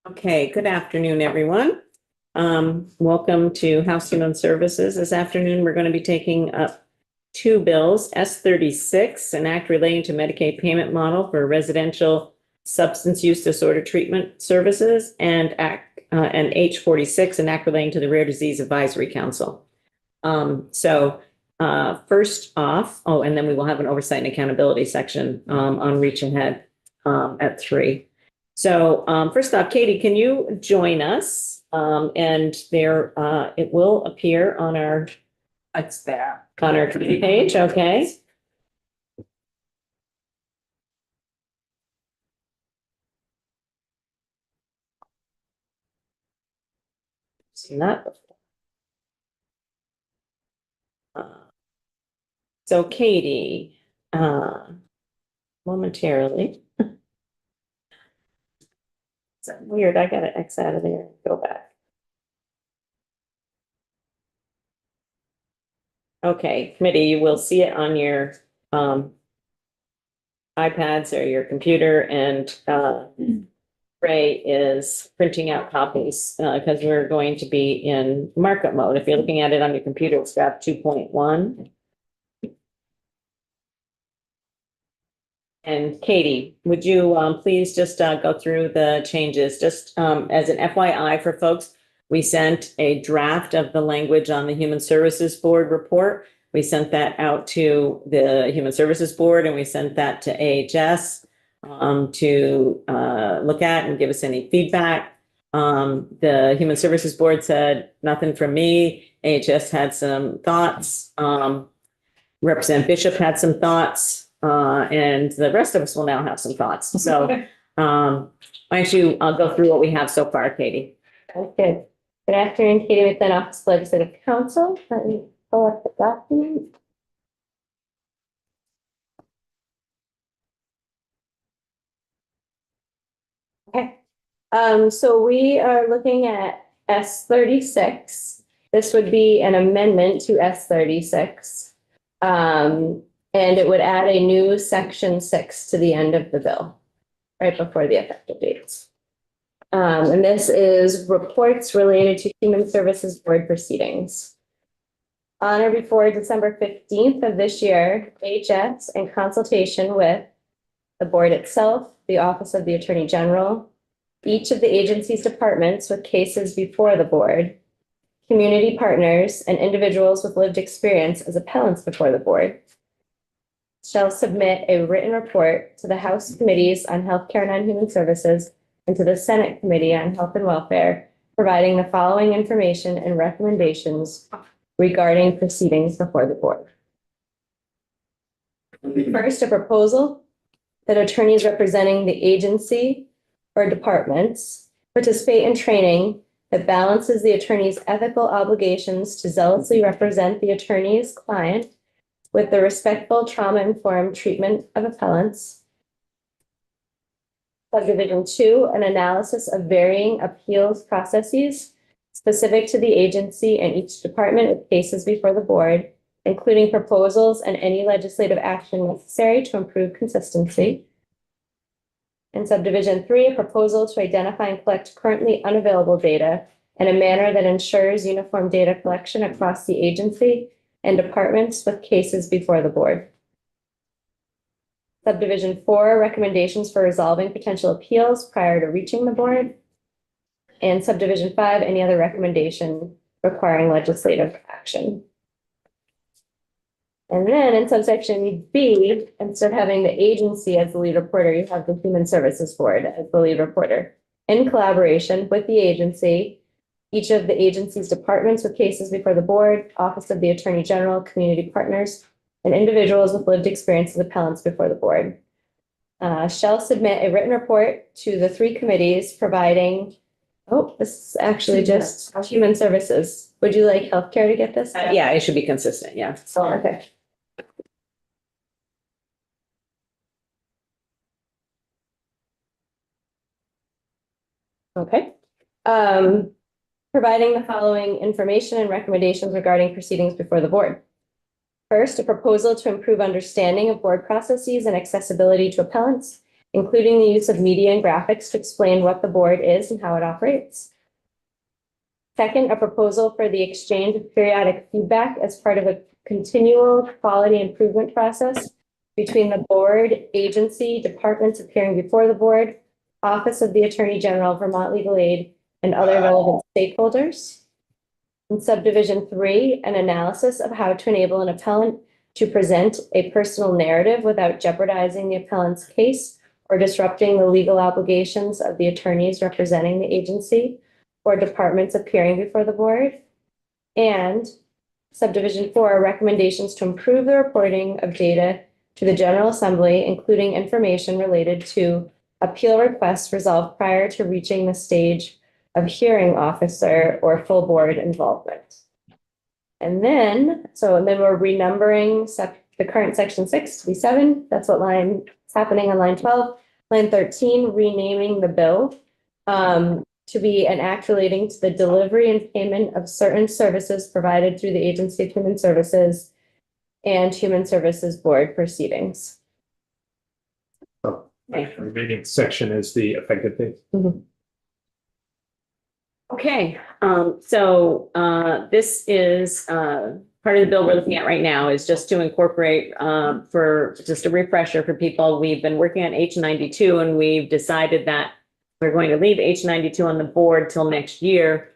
Okay, good afternoon, everyone. Welcome to House Human Services. This afternoon, we're going to be taking up two bills, S-36, an act relating to Medicaid payment model for residential substance use disorder treatment services, and H-46, an act relating to the Rare Disease Advisory Council. First off, and then we will have an oversight and accountability section on Reach Ahead at 3. First off, Katie, can you join us? And there, it will appear on our It's there. committee page, okay? Seen that before. So Katie, momentarily. It's weird, I gotta X out of there and go back. Okay, committee, you will see it on your iPads or your computer, and Ray is printing out copies because we're going to be in markup mode. If you're looking at it on your computer, it's draft 2.1. And Katie, would you please just go through the changes? Just as an FYI for folks, we sent a draft of the language on the Human Services Board report. We sent that out to the Human Services Board, and we sent that to AHS to look at and give us any feedback. The Human Services Board said nothing from me. AHS had some thoughts. Representative Bishop had some thoughts, and the rest of us will now have some thoughts. So why don't you, I'll go through what we have so far, Katie. Okay. Good afternoon, Katie with the Office of Legislative Counsel. Let me pull up the document. Okay. So we are looking at S-36. This would be an amendment to S-36. And it would add a new section 6 to the end of the bill, right before the effective dates. And this is reports related to Human Services Board proceedings. On or before December 15th of this year, AHS, in consultation with the board itself, the Office of the Attorney General, each of the agency's departments with cases before the board, community partners, and individuals with lived experience as appellants before the board, shall submit a written report to the House Committees on Healthcare and on Human Services and to the Senate Committee on Health and Welfare, providing the following information and recommendations regarding proceedings before the board. First, a proposal that attorneys representing the agency or departments participate in training that balances the attorney's ethical obligations to zealously represent the attorney's client with the respectful, trauma-informed treatment of appellants. Subdivision 2, an analysis of varying appeals processes specific to the agency and each department with cases before the board, including proposals and any legislative action necessary to improve consistency. And Subdivision 3, a proposal to identify and collect currently unavailable data in a manner that ensures uniform data collection across the agency and departments with cases before the board. Subdivision 4, recommendations for resolving potential appeals prior to reaching the board. And Subdivision 5, any other recommendation requiring legislative action. And then in subsection B, instead of having the agency as the lead reporter, you have the Human Services Board as the lead reporter. In collaboration with the agency, each of the agency's departments with cases before the board, Office of the Attorney General, community partners, and individuals with lived experience as appellants before the board, shall submit a written report to the 3 committees providing, this is actually just Human Services. Would you like healthcare to get this? Yeah, it should be consistent, yeah. Okay. Okay. Providing the following information and recommendations regarding proceedings before the board. First, a proposal to improve understanding of board processes and accessibility to appellants including the use of media and graphics to explain what the board is and how it operates. Second, a proposal for the exchange of periodic feedback as part of a continual quality improvement process between the board, agency, departments appearing before the board, Office of the Attorney General, Vermont Legal Aid, and other relevant stakeholders. In subdivision 3, an analysis of how to enable an appellant to present a personal narrative without jeopardizing the appellant's case or disrupting the legal obligations of the attorneys representing the agency or departments appearing before the board. And subdivision 4, recommendations to improve the reporting of data to the General Assembly, including information related to appeal requests resolved prior to reaching the stage of hearing officer or full board involvement. And then we're renumbering the current section 6 to be 7. That's what line is happening on line 12. Line 13, renaming the bill to be an act relating to the delivery and payment of certain services provided through the Agency of Human Services and Human Services Board proceedings. The remaining section is the effective date. Okay, this is part of the bill we're looking at right now is just to incorporate, for just a refresher for people, we've been working on H92 and we've decided that we're going to leave H92 on the board till next year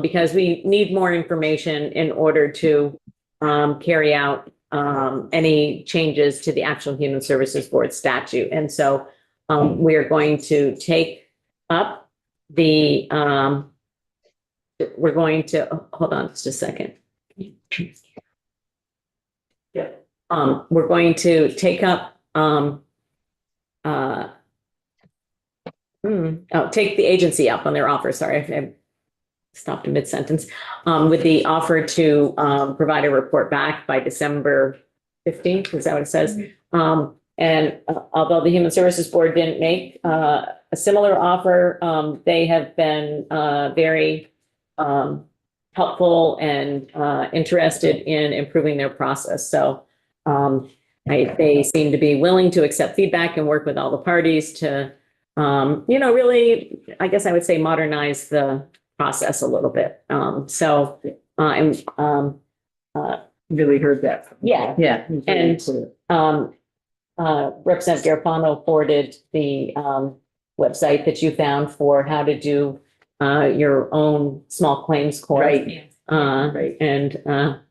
because we need more information in order to carry out any changes to the actual Human Services Board statute. And so we are going to take up the we're going to hold on just a second. Yeah. We're going to take up take the agency up on their offer. Sorry, I stopped in mid-sentence. With the offer to provide a report back by December 15th, is that what it says? And although the Human Services Board didn't make a similar offer, they have been very helpful and interested in improving their process. So they seem to be willing to accept feedback and work with all the parties to, really, I guess I would say modernize the process a little bit. Really heard that. Yeah. Yeah. And Representative Garofano forwarded the website that you found for how to do your own small claims court. Right. Right. And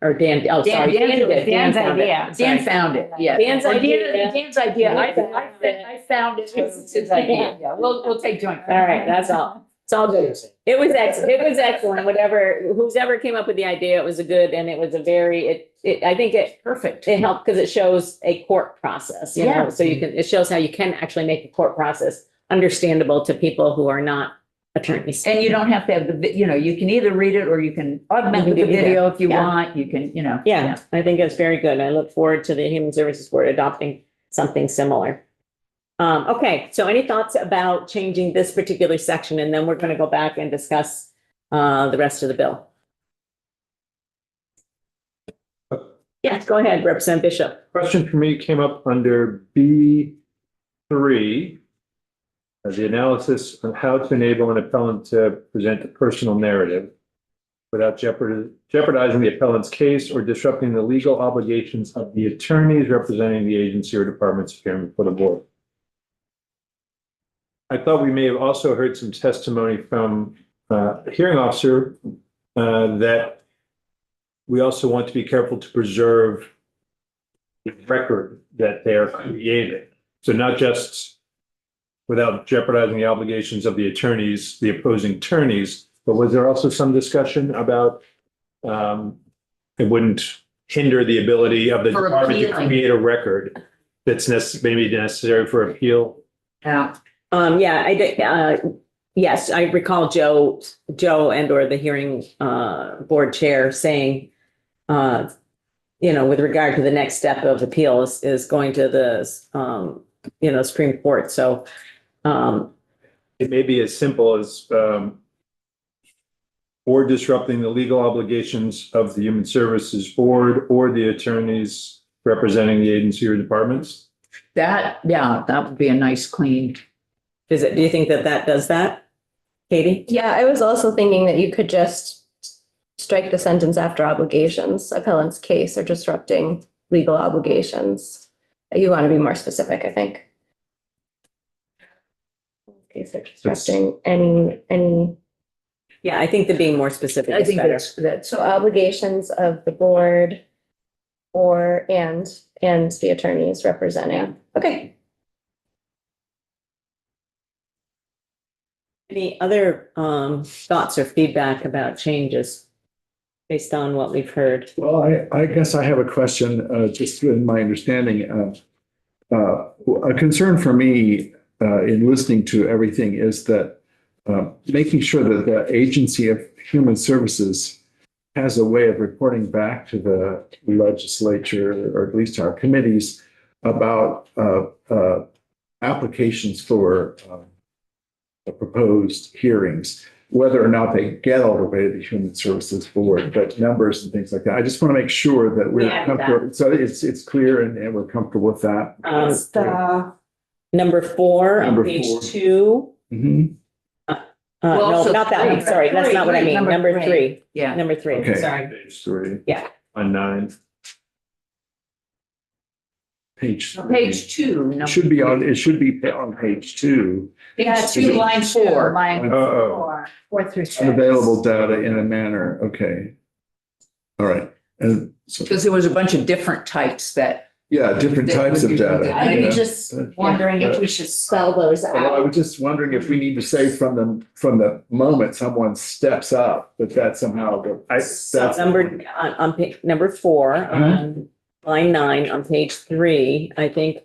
or Dan, oh, sorry. Dan's found it. idea. Sorry. Dan found it, yeah. Dan's Or idea. Dan's idea, I found it, it's his idea, yeah, we'll take joint. All right, that's all. It's all good. It was excellent. It was excellent. Whoever came up with the idea, it was a good, and it was a very, I think it Perfect. helped because it shows a court process, Yeah. so it shows how you can actually make a court process understandable to people who are not attorneys. And you don't have to have you can either read it or you can augment You with can the do either. video if you Yeah. want, you can, Yeah, I think it's very good. I look forward to the Human Services Board adopting something similar. Okay, so any thoughts about changing this particular section? And then we're going to go back and discuss the rest of the bill. Yes, go ahead, Representative Bishop. Question for me came up under B3. The analysis on how to enable an appellant to present a personal narrative without jeopardizing the appellant's case or disrupting the legal obligations of the attorneys representing the agency or departments appearing before the board. I thought we may have also heard some testimony from a hearing officer that we also want to be careful to preserve the record that they are creating. So not just without jeopardizing the obligations of the attorneys, the opposing attorneys, but was there also some discussion about it wouldn't hinder the ability of the For department to appealing. create a record that's maybe necessary for appeal? Yeah. Yeah, I did. Yes, I recall Joe and or the hearing board chair saying, with regard to the next step of appeals is going to the, Supreme Court. So It may be as simple as or disrupting the legal obligations of the Human Services Board or the attorneys representing the agency or departments. That, yeah, that would be a nice clean. Do you think that that does that? Katie? Yeah, I was also thinking that you could just strike the sentence after obligations, appellant's case or disrupting legal obligations. You want to be more specific, I think. Case or disrupting any, Yeah, I think that being more specific I is think better. that's, so obligations of the board and the attorneys representing. Okay. Any other thoughts or feedback about changes based on what we've heard? Well, I guess I have a question, just in my understanding. A concern for me in listening to everything is that making sure that the Agency of Human Services has a way of reporting back to the legislature, or at least to our committees, about applications for proposed hearings, whether or not they get all the way to the Human Services Board, but numbers and things like that. I just want to make sure that we're Yeah, comfortable. So it's clear and we're comfortable with that. It's number 4 on Number page 4. 2. Mhm. Well, No, so not that one. three. Sorry, that's not what I mean. Number Number three. 3. yeah. Number 3. Okay. Sorry. Page 3. Yeah. On 9. Page. Page 2. It should be on page 2. Page 2, line 4. Oh, Four through six. Unavailable data in a manner. Okay. All right. And so, Because there was a bunch of different types that. yeah, different types of data. I'm yeah. just wondering if we should spell those Well, I out. was just wondering if we need to say from the moment someone steps up, that somehow, that's. Number on number 4 Uh-huh. on line 9 on page 3. I think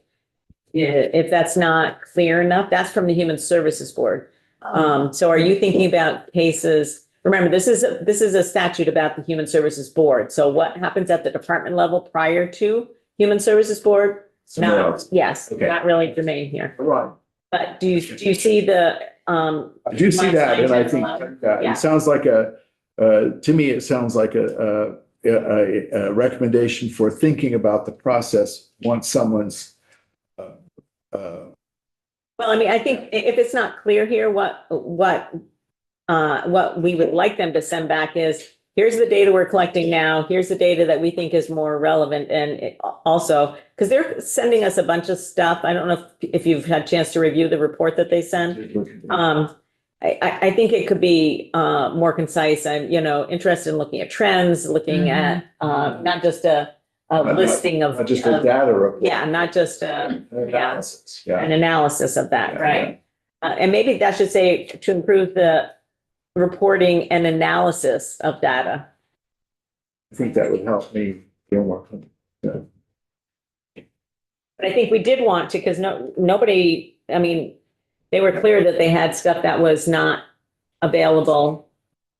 if that's not clear enough, that's from the Human Services Board. So are you thinking about cases? Remember, this is a statute about the Human Services Board. So what happens at the department level prior to Human Services Board? Somewhere Not, else. yes, Okay. not really germane here. Right. But do you see the I do see that, and I think that Yeah. it sounds like to me, it sounds like a recommendation for thinking about the process once someone's Well, I mean, I think if it's not clear here, what we would like them to send back is, here's the data we're collecting now, here's the data that we think is more relevant, and also, because they're sending us a bunch of stuff. I don't know if you've had a chance to review the report that they sent. I think it could be more concise. I'm, interested in looking at trends, looking at not just a listing of. Not just a data report. Yeah, not just Analysis, yeah. an analysis of that, Yeah. right? And maybe that should say to improve the reporting and analysis of data. I think that would help me feel more comfortable. But I think we did want to, because nobody, I mean, they were clear that they had stuff that was not available,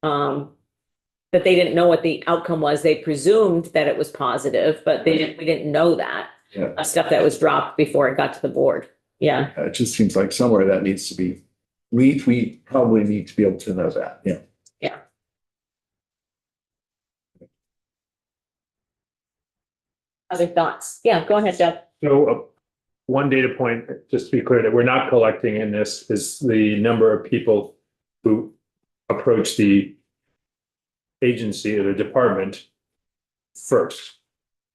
that they didn't know what the outcome was. They presumed that it was positive, but we didn't know that. Yeah. Stuff that was dropped before it got to the board. Yeah. It just seems like somewhere that needs to be, we probably need to be able to know that, yeah. Yeah. Other thoughts? Yeah, go ahead, Jeff. So one data point, just to be clear, that we're not collecting in this is the number of people who approach the agency or the department first.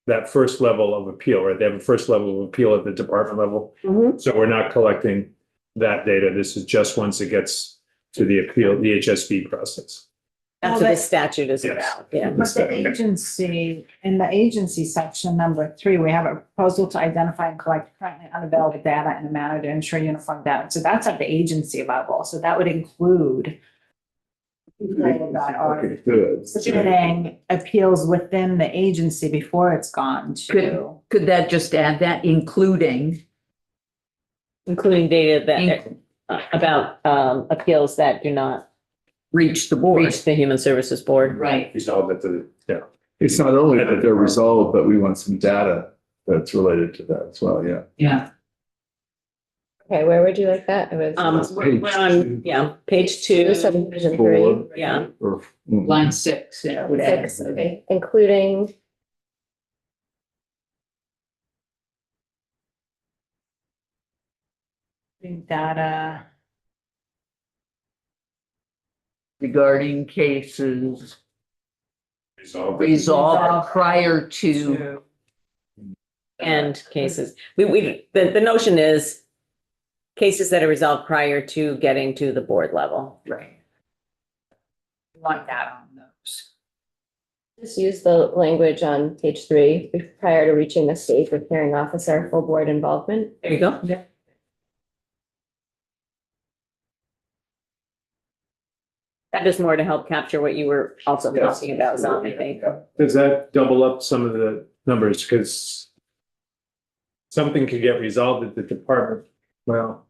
That first level of appeal, right? They have a first level of appeal at the department level. So we're not collecting that data. This is just once it gets to the appeal, the HSB process. That's what the statute is Yes. about. Yeah. But the agency, in the agency section, number 3, we have a proposal to identify and collect currently unavailable data in a manner to ensure uniform data. So that's at the agency level. So that would include people that are Okay, good. submitting appeals within the agency before it's gone to. Could that just add that, including? Including data that, about appeals that do not Reach the board. reach the Human Services Board. Right. It's all that the, yeah. It's not only that they're resolved, but we want some data that's related to that as well, yeah. Yeah. Okay, where would you like that? It was We're on, page 2. subdivision 3. 4. Yeah. Or, Line 6, yeah. would add. 6, okay, including Data. regarding cases resolved prior to, And cases, the notion is cases that are resolved prior to getting to the board level. right. Want that on those. Just use the language on page 3, prior to reaching the stage with hearing officer, full board involvement. There you go. That is more to help capture what you were also Yes. talking about, Zon, I think. Does that double up some of the numbers? Because something could get resolved at the department. Well,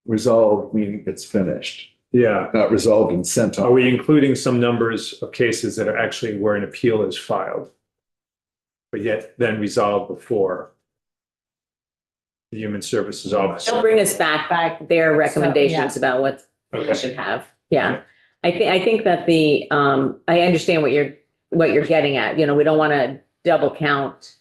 Resolved meaning it's finished, yeah. not resolved and sent Are on. we including some numbers of cases that are actually where an appeal is filed? But yet then resolved before the Human Services Office? They'll bring us back their recommendations about what we Okay. should have. Yeah. I think that I understand what you're getting at. You know, we don't want to double count.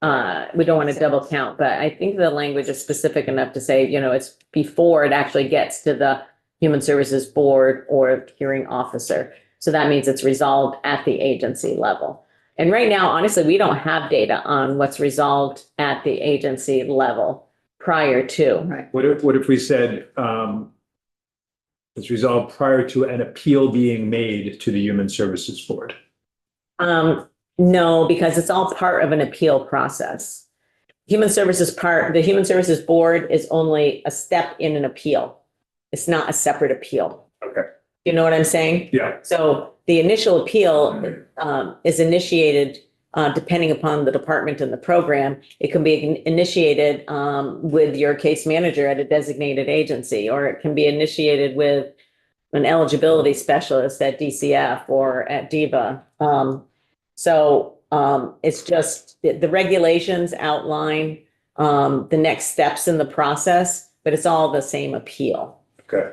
We don't want to double count, but I think the language is specific enough to say, you know, it's before it actually gets to the Human Services Board or hearing officer. So that means it's resolved at the agency level. And right now, honestly, we don't have data on what's resolved at the agency level prior to. Right. What if we said, it's resolved prior to an appeal being made to the Human Services Board? No, because it's all part of an appeal process. The Human Services Board is only a step in an appeal. It's not a separate appeal. Okay. You know what I'm saying? Yeah. So the initial appeal is initiated depending upon the department and the program. It can be initiated with your case manager at a designated agency, or it can be initiated with an eligibility specialist at DCF or at DIVA. So it's just the regulations outline the next steps in the process, but it's all the same appeal. Okay.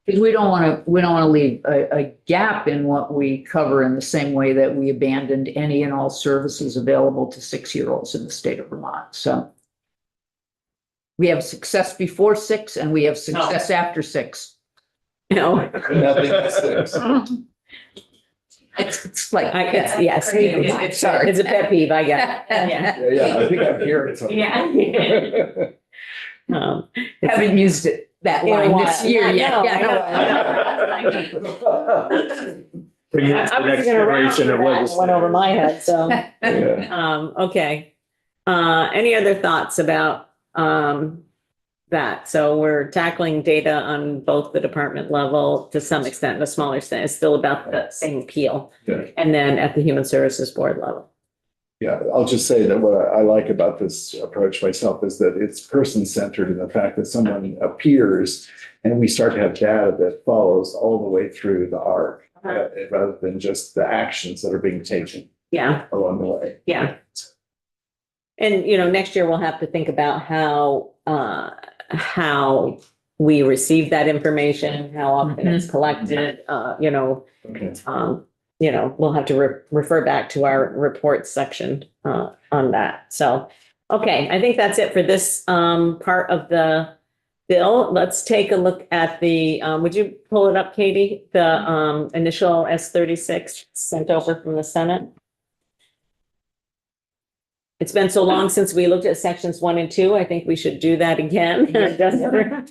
Because we don't want to leave a gap in what we cover in the same way that we abandoned any and all services available to 6-year-olds in the state of Vermont. So we have success before 6 and we have success after 6. You know, Nothing sticks. It's like, yes, sorry. it's a pet peeve, I guess. Yeah. Yeah, I think I'm hearing something. Yeah. Haven't used it that In a line while. this year yet. I know. Bring it to I the was next gonna generation of went over legislators. my head, so, Yeah. okay. Any other thoughts about, that? So we're tackling data on both the department level to some extent, a smaller extent, it's still about the same appeal. Yeah. And then at the Human Services Board level. Yeah, I'll just say that what I like about this approach myself is that it's person-centered in the fact that someone appears and we start to have data that follows all the way through the arc, rather than just the actions that are being taken Yeah, along the way. yeah. And, you know, next year we'll have to think about how we receive that information, how often it's collected, you know, Okay. we'll have to refer back to our report section on that. So, okay, I think that's it for this part of the bill. Let's take a look at the, would you pull it up, Katie? The initial S-36 sent over from the Senate. It's been so long since we looked at sections 1 and 2. I think we should do that again,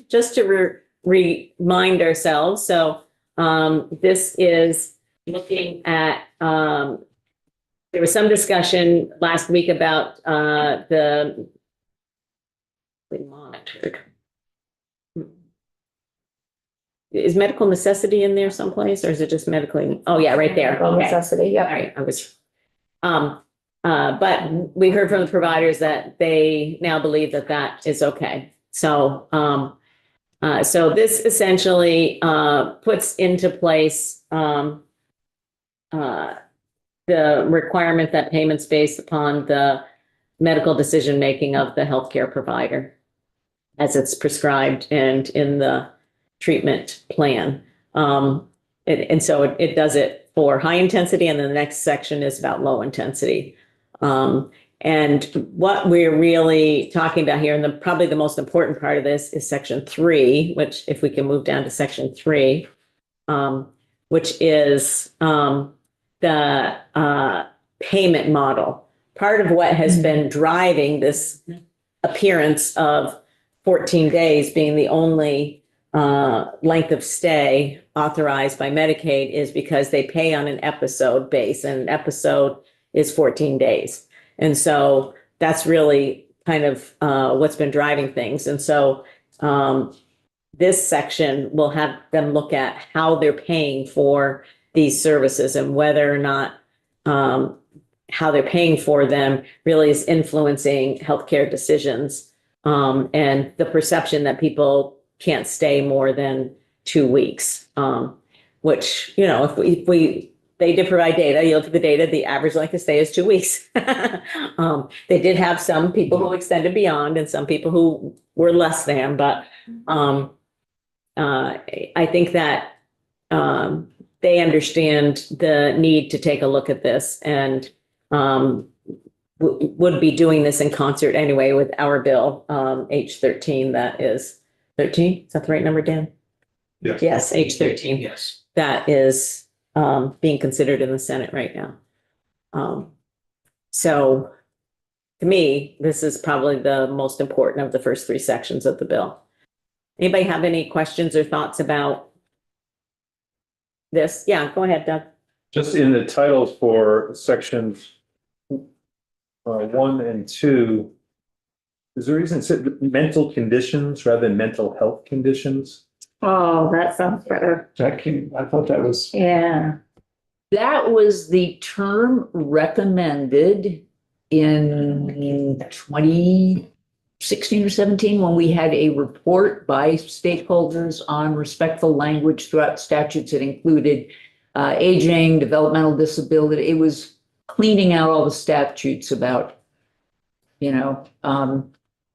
just to remind ourselves. So this is looking at, there was some discussion last week about the monitored. Is medical necessity in there someplace, or is it just medically? Oh, yeah, right there. Well, Okay. necessity, All yep. right, but we heard from the providers that they now believe that that is okay. So, so this essentially puts into place the requirement that payments based upon the medical decision-making of the healthcare provider as it's prescribed and in the treatment plan. And so it does it for high intensity, and then the next section is about low intensity. And what we're really talking about here, and probably the most important part of this is section 3, which if we can move down to section 3, which is the payment model. Part of what has been driving this appearance of 14 days being the only length of stay authorized by Medicaid is because they pay on an episode base, and an episode is 14 days. And so that's really kind of what's been driving things. And so this section will have them look at how they're paying for these services and whether or not how they're paying for them really is influencing healthcare decisions, and the perception that people can't stay more than 2 weeks, which, you know, they did provide data, you look at the data, the average length of stay is 2 weeks. They did have some people who extended beyond and some people who were less than, but I think that they understand the need to take a look at this and would be doing this in concert anyway with our bill, H13, that is 13, is that the right number, Dan? Yes. Yes, H13. Yes. That is being considered in the Senate right now. So to me, this is probably the most important of the first 3 sections of the bill. Anybody have any questions or thoughts about this? Yeah, go ahead, Doug. Just in the titles for sections 1 and 2, is there a reason it said mental conditions rather than mental health conditions? Oh, that sounds better. I thought that was, Yeah. That was the term recommended in 2016 or 17 when we had a report by stakeholders on respectful language throughout statutes that included aging, developmental disability. It was cleaning out all the statutes about, you know,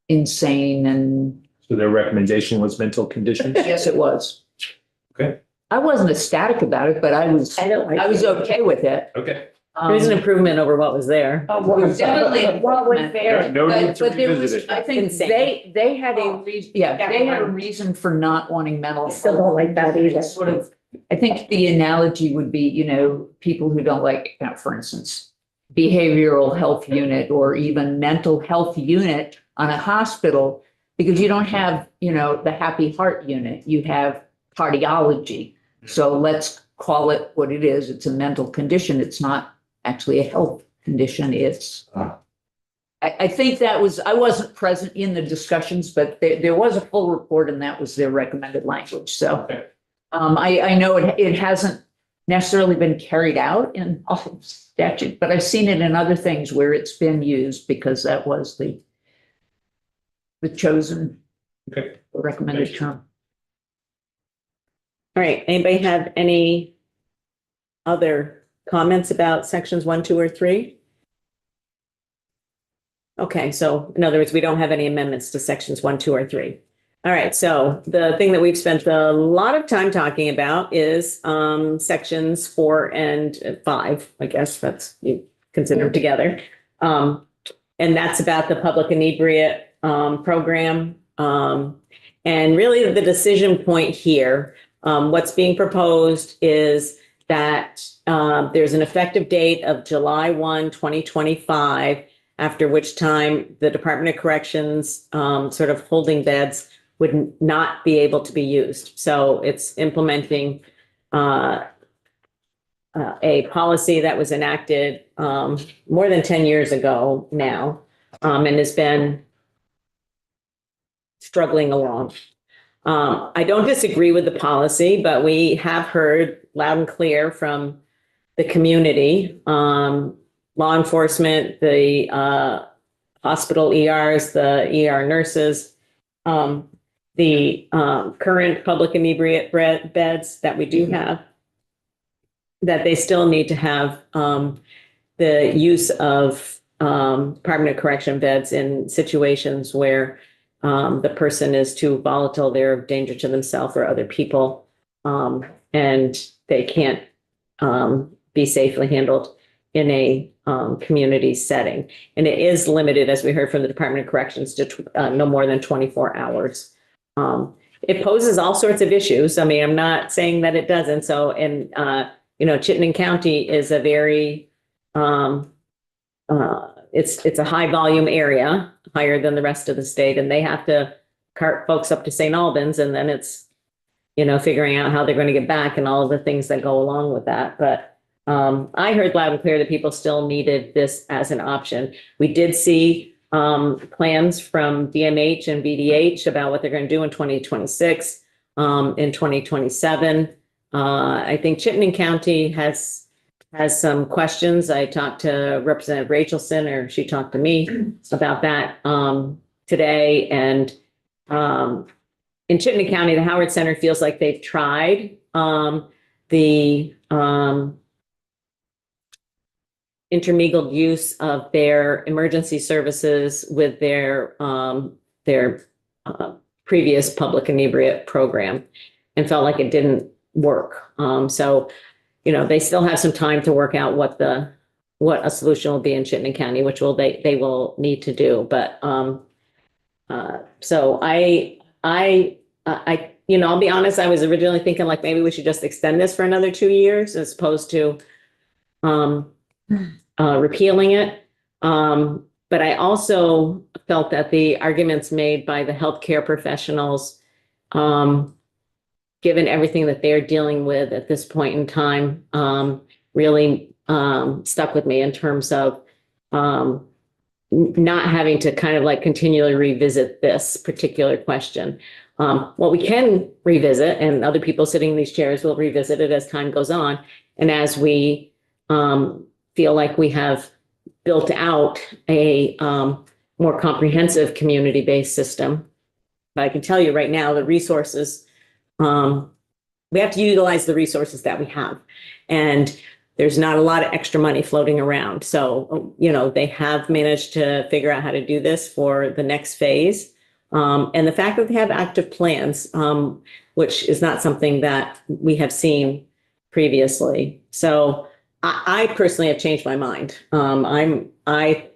insane and. So their recommendation was mental conditions? Yes, it was. Okay. I wasn't ecstatic about it, but I was okay with it. Okay. There was an improvement over what was there. Definitely an improvement. No need to But there was, revisit it. I think Insane. they had a reason, they had a reason for not wanting mental. Still don't like that either. Sort of, I think the analogy would be, you know, people who don't like, you know, for instance, behavioral health unit or even mental health unit on a hospital, because you don't have, you know, the happy heart unit, you have cardiology. So let's call it what it is. It's a mental condition. It's not actually a health condition. It's, I think that was, I wasn't present in the discussions, but there was a full report and that was their recommended language. So Okay. I know it hasn't necessarily been carried out in all statute, but I've seen it in other things where it's been used because that was the chosen Okay. recommended term. All right, anybody have any other comments about sections 1, 2, or 3? Okay, so in other words, we don't have any amendments to sections 1, 2, or 3. All right, so the thing that we've spent a lot of time talking about is sections 4 and 5. I guess that's, you consider them together. And that's about the public inebriate program. And really the decision point here, what's being proposed is that there's an effective date of July 1, 2025, after which time the Department of Corrections sort of holding beds would not be able to be used. So it's implementing a policy that was enacted more than 10 years ago now, and has been struggling along. I don't disagree with the policy, but we have heard loud and clear from the community, law enforcement, the hospital ERs, the ER nurses, the current public inebriate beds that we do have, that they still need to have the use of Department of Correction beds in situations where the person is too volatile, they're a danger to themselves or other people, and they can't be safely handled in a community setting. And it is limited, as we heard from the Department of Corrections, to no more than 24 hours. It poses all sorts of issues. I mean, I'm not saying that it doesn't. So, and, Chittenden County is a very, it's a high volume area, higher than the rest of the state, and they have to cart folks up to St. Albans, and then it's, figuring out how they're going to get back and all of the things that go along with that. But I heard loud and clear that people still needed this as an option. We did see plans from DMH and VDH about what they're going to do in 2026, in 2027. I think Chittenden County has some questions. I talked to Representative Rachelson, or she talked to me about that today. And in Chittenden County, the Howard Center feels like they've tried the intermingled use of their emergency services with their previous public inebriate program, and felt like it didn't work. So, they still have some time to work out what a solution will be in Chittenden County, which they will need to do. But so I'll be honest, I was originally thinking like maybe we should just extend this for another 2 years as opposed to repealing it. But I also felt that the arguments made by the healthcare professionals, given everything that they're dealing with at this point in time, really stuck with me in terms of not having to kind of like continually revisit this particular question. What we can revisit, and other people sitting in these chairs will revisit it as time goes on, and as we feel like we have built out a more comprehensive community-based system. But I can tell you right now, the resources, we have to utilize the resources that we have. And there's not a lot of extra money floating around. So, they have managed to figure out how to do this for the next phase. And the fact that they have active plans, which is not something that we have seen previously. So I personally have changed my mind. I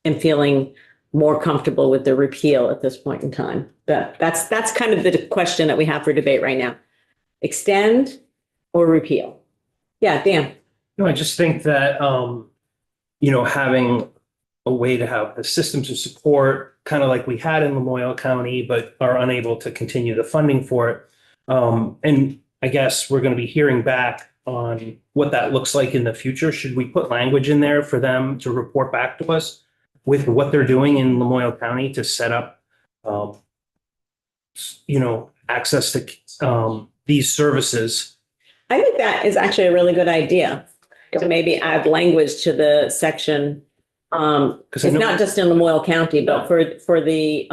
am feeling more comfortable with the repeal at this point in time. But that's kind of the question that we have for debate right now. Extend or repeal? Yeah, Dan. No, I just think that, having a way to have the systems of support, kind of like we had in Lamoille County, but are unable to continue the funding for it. And I guess we're going to be hearing back on what that looks like in the future. Should we put language in there for them to report back to us with what they're doing in Lamoille County to set up, access to these services? I think that is actually a really good idea to maybe add language to the section. It's not just in Lamoille County, but for the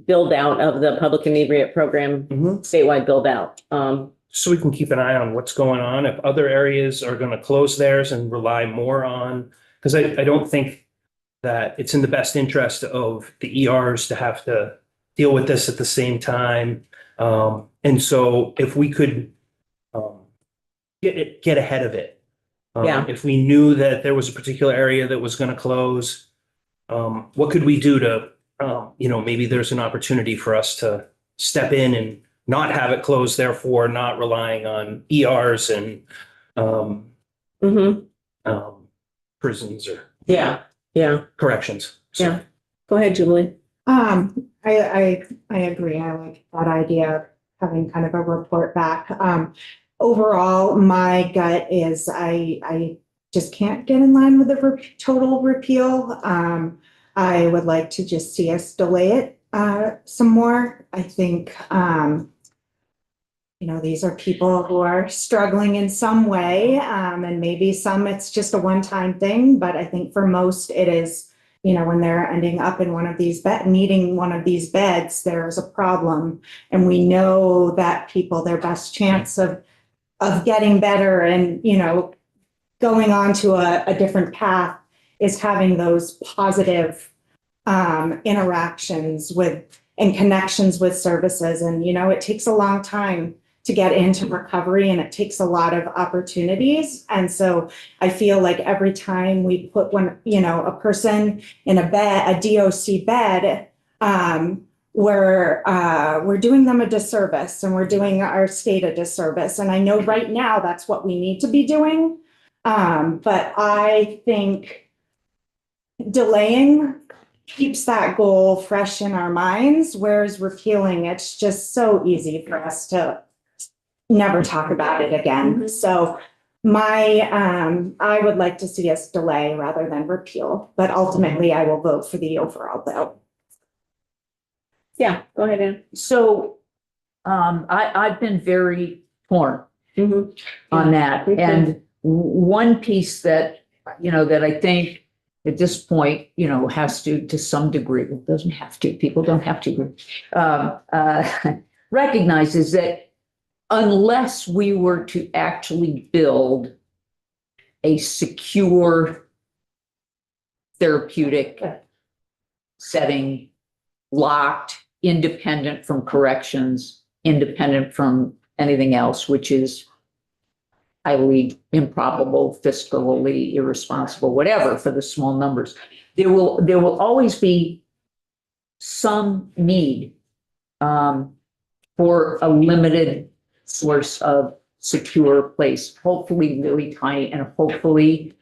build out of the public inebriate program, statewide build out. So we can keep an eye on what's going on, if other areas are going to close theirs and rely more on, because I don't think that it's in the best interest of the ERs to have to deal with this at the same time. And so if we could get ahead of it. If we knew that there was a particular area that was going to close, what could we do to, maybe there's an opportunity for us to step in and not have it closed, therefore not relying on ERs and prisons or corrections. So. Yeah. Go ahead, Julie. I agree. I like that idea of having kind of a report back. Overall, my gut is I just can't get in line with the total repeal. I would like to just see us delay it some more. I think, these are people who are struggling in some way, and maybe some it's just a one-time thing. But I think for most it is, when they're ending up in one of these needing one of these beds, there's a problem. And we know that people, their best chance of getting better and, going on to a different path is having those positive interactions with and connections with services. And, it takes a long time to get into recovery, and it takes a lot of opportunities. And so I feel like every time we put a person in a bed, a DOC bed, we're doing them a disservice, and we're doing our state a disservice. And I know right now that's what we need to be doing. But I think delaying keeps that goal fresh in our minds, whereas repealing, it's just so easy for us to never talk about it again. So I would like to see us delay rather than repeal, but ultimately I will vote for the overall bill. Yeah, go ahead, Ann. So, I've been very torn on that. me too. And one piece that, that I think at this point, has to some degree, it doesn't have to, people don't have to, recognize is that unless we were to actually build a secure therapeutic setting, locked, independent from corrections, independent from anything else, which is highly improbable, fiscally irresponsible, whatever, for the small numbers. There will always be some need for a limited source of secure place, hopefully really tiny, and hopefully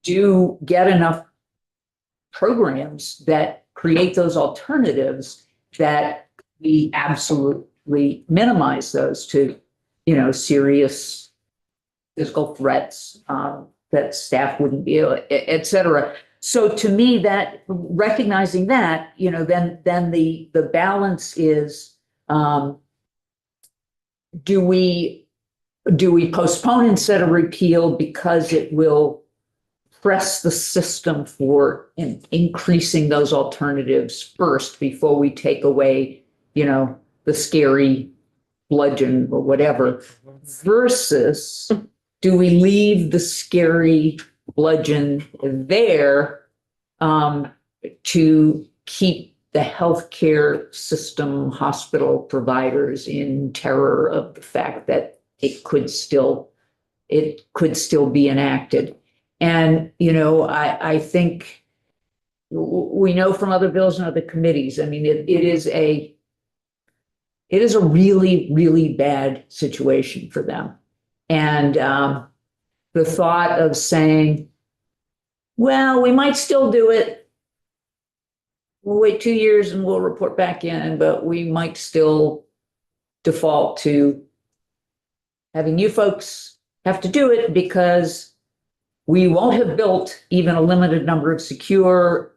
do get enough programs that create those alternatives that we absolutely minimize those to, serious physical threats that staff wouldn't be able, et cetera. So to me, that recognizing that, then the balance is, do we postpone instead of repeal because it will press the system for increasing those alternatives first before we take away, the scary bludgeon or whatever, versus do we leave the scary bludgeon there to keep the healthcare system, hospital providers in terror of the fact that it could still be enacted. And, I think we know from other bills and other committees, I mean, it is a really, really bad situation for them. And the thought of saying, well, we might still do it. We'll wait 2 years and we'll report back in, but we might still default to having you folks have to do it because we won't have built even a limited number of secure,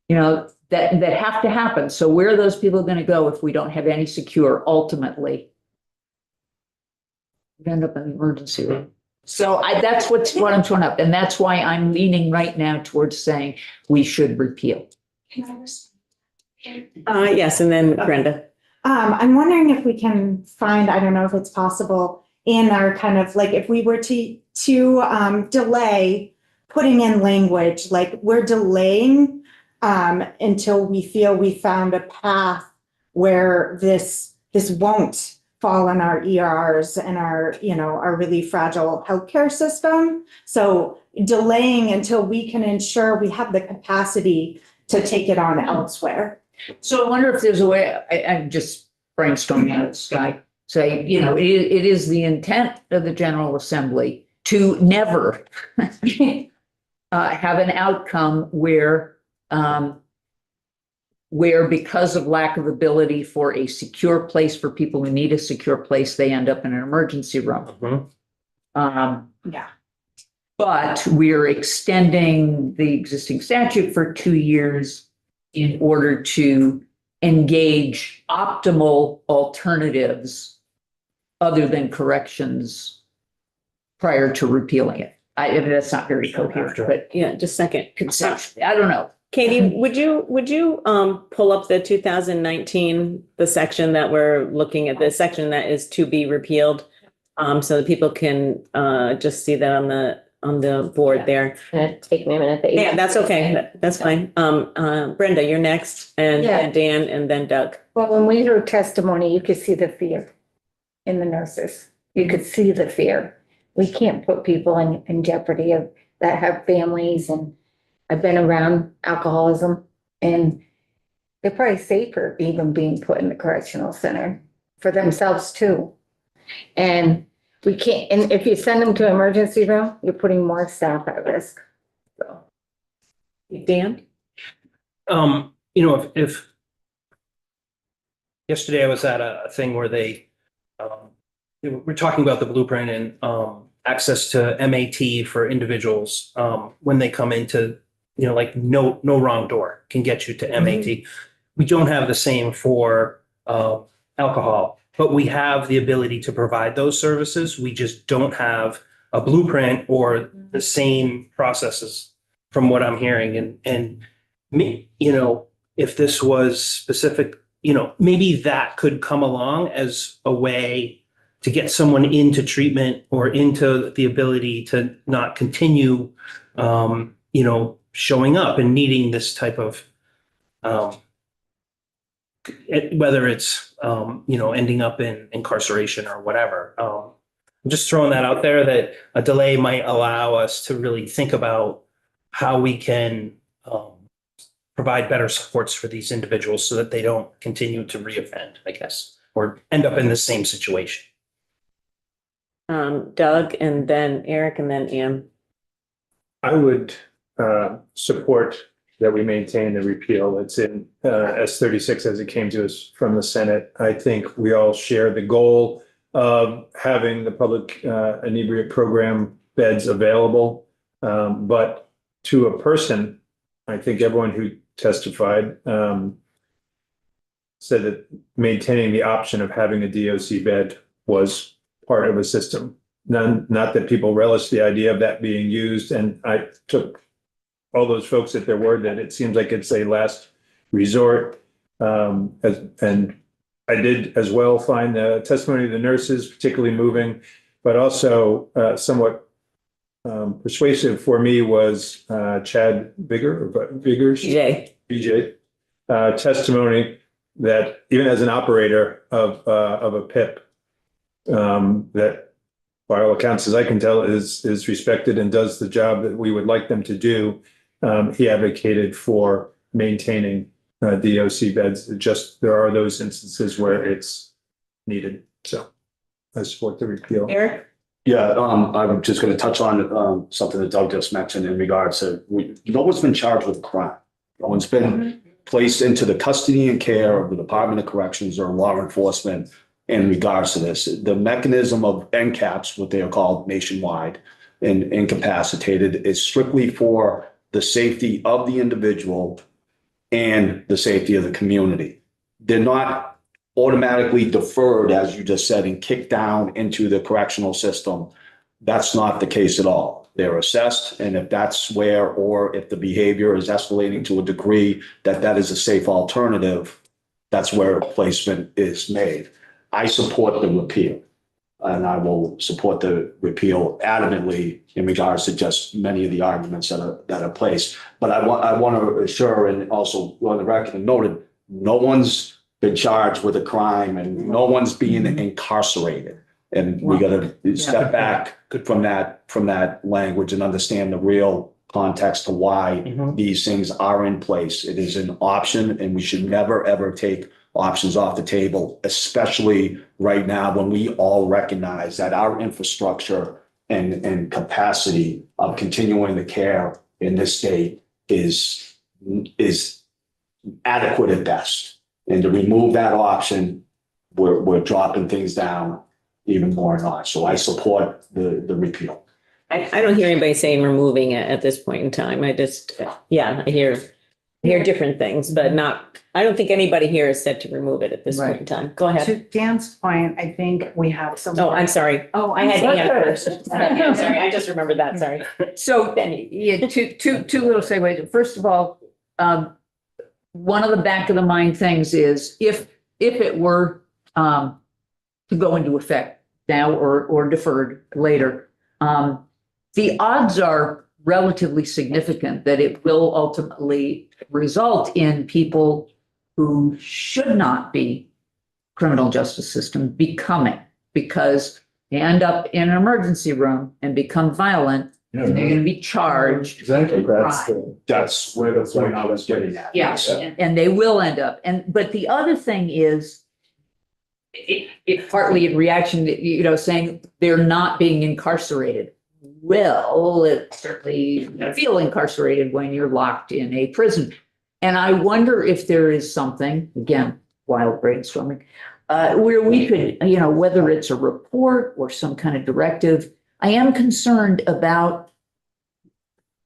that have to happen. So where are those people going to go if we don't have any secure ultimately? We end up in the emergency room. So that's what I'm throwing up. And that's why I'm leaning right now towards saying we should repeal. Can I respond? Yes, and then Brenda. I'm wondering if we can find, I don't know if it's possible, in our kind of like, if we were to delay putting in language, like we're delaying until we feel we found a path where this won't fall on our ERs and our really fragile healthcare system. So delaying until we can ensure we have the capacity to take it on elsewhere. So I wonder if there's a way, I'm just brainstorming out of the sky, say, it is the intent of the General Assembly to never have an outcome where because of lack of ability for a secure place for people who need a secure place, they end up in an emergency room. Yeah. But we're extending the existing statute for 2 years in order to engage optimal alternatives other than corrections prior to repealing it. That's not very coherent, but Yeah, just a second. conceptually, I don't know. Katie, would you pull up the 2019, the section that we're looking at, the section that is to be repealed? So that people can just see that on the board there. Gonna take me a minute. Yeah, that's okay. That's fine. Brenda, you're next, and Yeah. Dan, and then Doug. Well, when we heard testimony, you could see the fear. in the nurses. You could see the fear. We can't put people in jeopardy of that have families, and I've been around alcoholism, and they're probably safer even being put in the correctional center for themselves too. And we can't, and if you send them to emergency room, you're putting more staff at risk. So. Dan? You know, if yesterday I was at a thing where they were talking about the blueprint and access to MAT for individuals when they come into, you know, like no wrong door can get you to MAT. We don't have the same for alcohol, but we have the ability to provide those services. We just don't have a blueprint or the same processes from what I'm hearing. And me, you know, if this was specific, you know, maybe that could come along as a way to get someone into treatment or into the ability to not continue, you know, showing up and needing this type of, whether it's, you know, ending up in incarceration or whatever. I'm just throwing that out there, that a delay might allow us to really think about how we can provide better supports for these individuals so that they don't continue to reoffend, I guess, or end up in the same situation. Doug, and then Eric, and then Ann. I would support that we maintain the repeal. It's in S36 as it came to us from the Senate. I think we all share the goal of having the public inebriate program beds available. But to a person, I think everyone who testified said that maintaining the option of having a DOC bed was part of a system. Not that people relish the idea of that being used. And I took all those folks at their word that it seems like it's a last resort. And I did as well find the testimony of the nurses particularly moving, but also somewhat persuasive for me was Chad Biggers, BJ, testimony that even as an operator of a PIP, that by all accounts, as I can tell, is respected and does the job that we would like them to do. He advocated for maintaining DOC beds. Just there are those instances where it's needed. So I support the repeal. Eric? Yeah, I'm just going to touch on something that Doug just mentioned in regards to no one's been charged with a crime. No one's been placed into the custody and care of the Department of Corrections or law enforcement in regards to this. The mechanism of NCAPs, what they are called nationwide, and incapacitated, is strictly for the safety of the individual and the safety of the community. They're not automatically deferred, as you just said, and kicked down into the correctional system. That's not the case at all. They're assessed, and if that's where, or if the behavior is escalating to a degree that that is a safe alternative, that's where placement is made. I support the repeal, and I will support the repeal adamantly in regards to just many of the arguments that are placed. But I want to assure, and also on the record and noted, no one's been charged with a crime and no one's being incarcerated. And we got to step back from that language and understand the real context to why these things are in place. It is an option, and we should never, ever take options off the table, especially right now when we all recognize that our infrastructure and capacity of continuing the care in this state is adequate at best. And to remove that option, we're dropping things down even more and not. So I support the repeal. I don't hear anybody saying removing it at this point in time. I just, I hear different things, but not, I don't think anybody here is said to remove it at this point in time. Go ahead. To Dan's point, I think we have some. Oh, I'm sorry. Oh, I had I'm Ann sorry. first. I'm sorry. I just remembered that. Sorry. So, yeah, two little segues. First of all, one of the back of the mind things is if it were to go into effect now or deferred later, the odds are relatively significant that it will ultimately result in people who should not be criminal justice system becoming because they end up in an emergency room and become violent, and they're gonna be charged. Exactly, that's That's where the point I was getting at. Yes, and they will end up. But the other thing is, it partly in reaction to, saying they're not being incarcerated. Well, it certainly feel incarcerated when you're locked in a prison. And I wonder if there is something, again, wild brainstorming, where we could, whether it's a report or some kind of directive. I am concerned about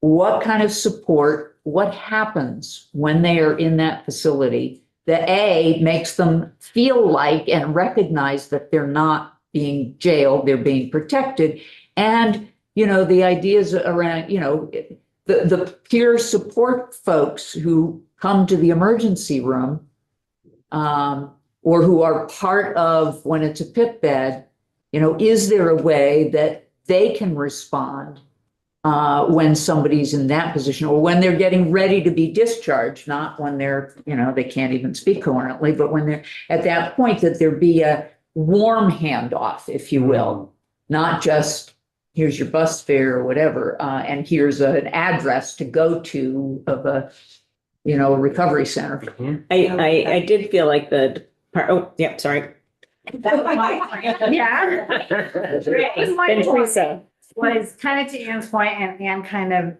what kind of support, what happens when they are in that facility that A, makes them feel like and recognize that they're not being jailed, they're being protected. And, the ideas around, the peer support folks who come to the emergency room, or who are part of when it's a pit bed, is there a way that they can respond when somebody's in that position, or when they're getting ready to be discharged, not when they're, they can't even speak coherently, but when they're at that point, that there be a warm handoff, if you will, not just here's your bus fare or whatever, and here's an address to go to of a recovery center. I did feel like sorry. Yeah. Then Teresa. Was kind of to Ann's point, and Ann kind of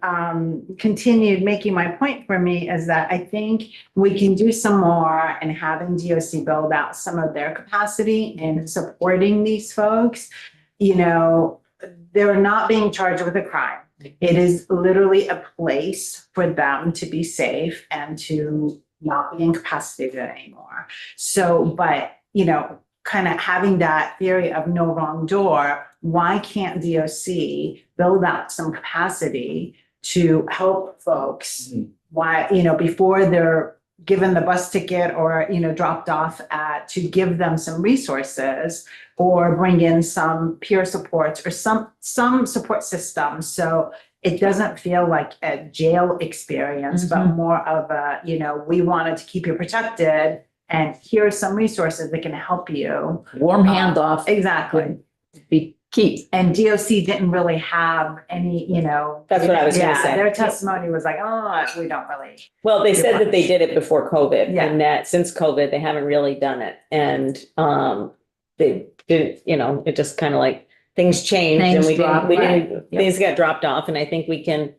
continued making my point for me, is that I think we can do some more in having DOC build out some of their capacity in supporting these folks. They're not being charged with a crime. It is literally a place for them to be safe and to not be incapacitated anymore. So, but, kind of having that theory of no wrong door, why can't DOC build out some capacity to help folks? Why, before they're given the bus ticket or, dropped off to give them some resources, or bring in some peer supports or some support system. So it doesn't feel like a jail experience, but more of a, we wanted to keep you protected, and here are some resources that can help you. Warm handoff. Exactly. Be key. And DOC didn't really have any, That's what I was gonna yeah, say. their testimony was like, oh, we don't really. Well, they said that they did it before COVID, Yeah. and that since COVID, they haven't really done it. And they didn't, it just kind of like things changed and things got dropped off. And I think we can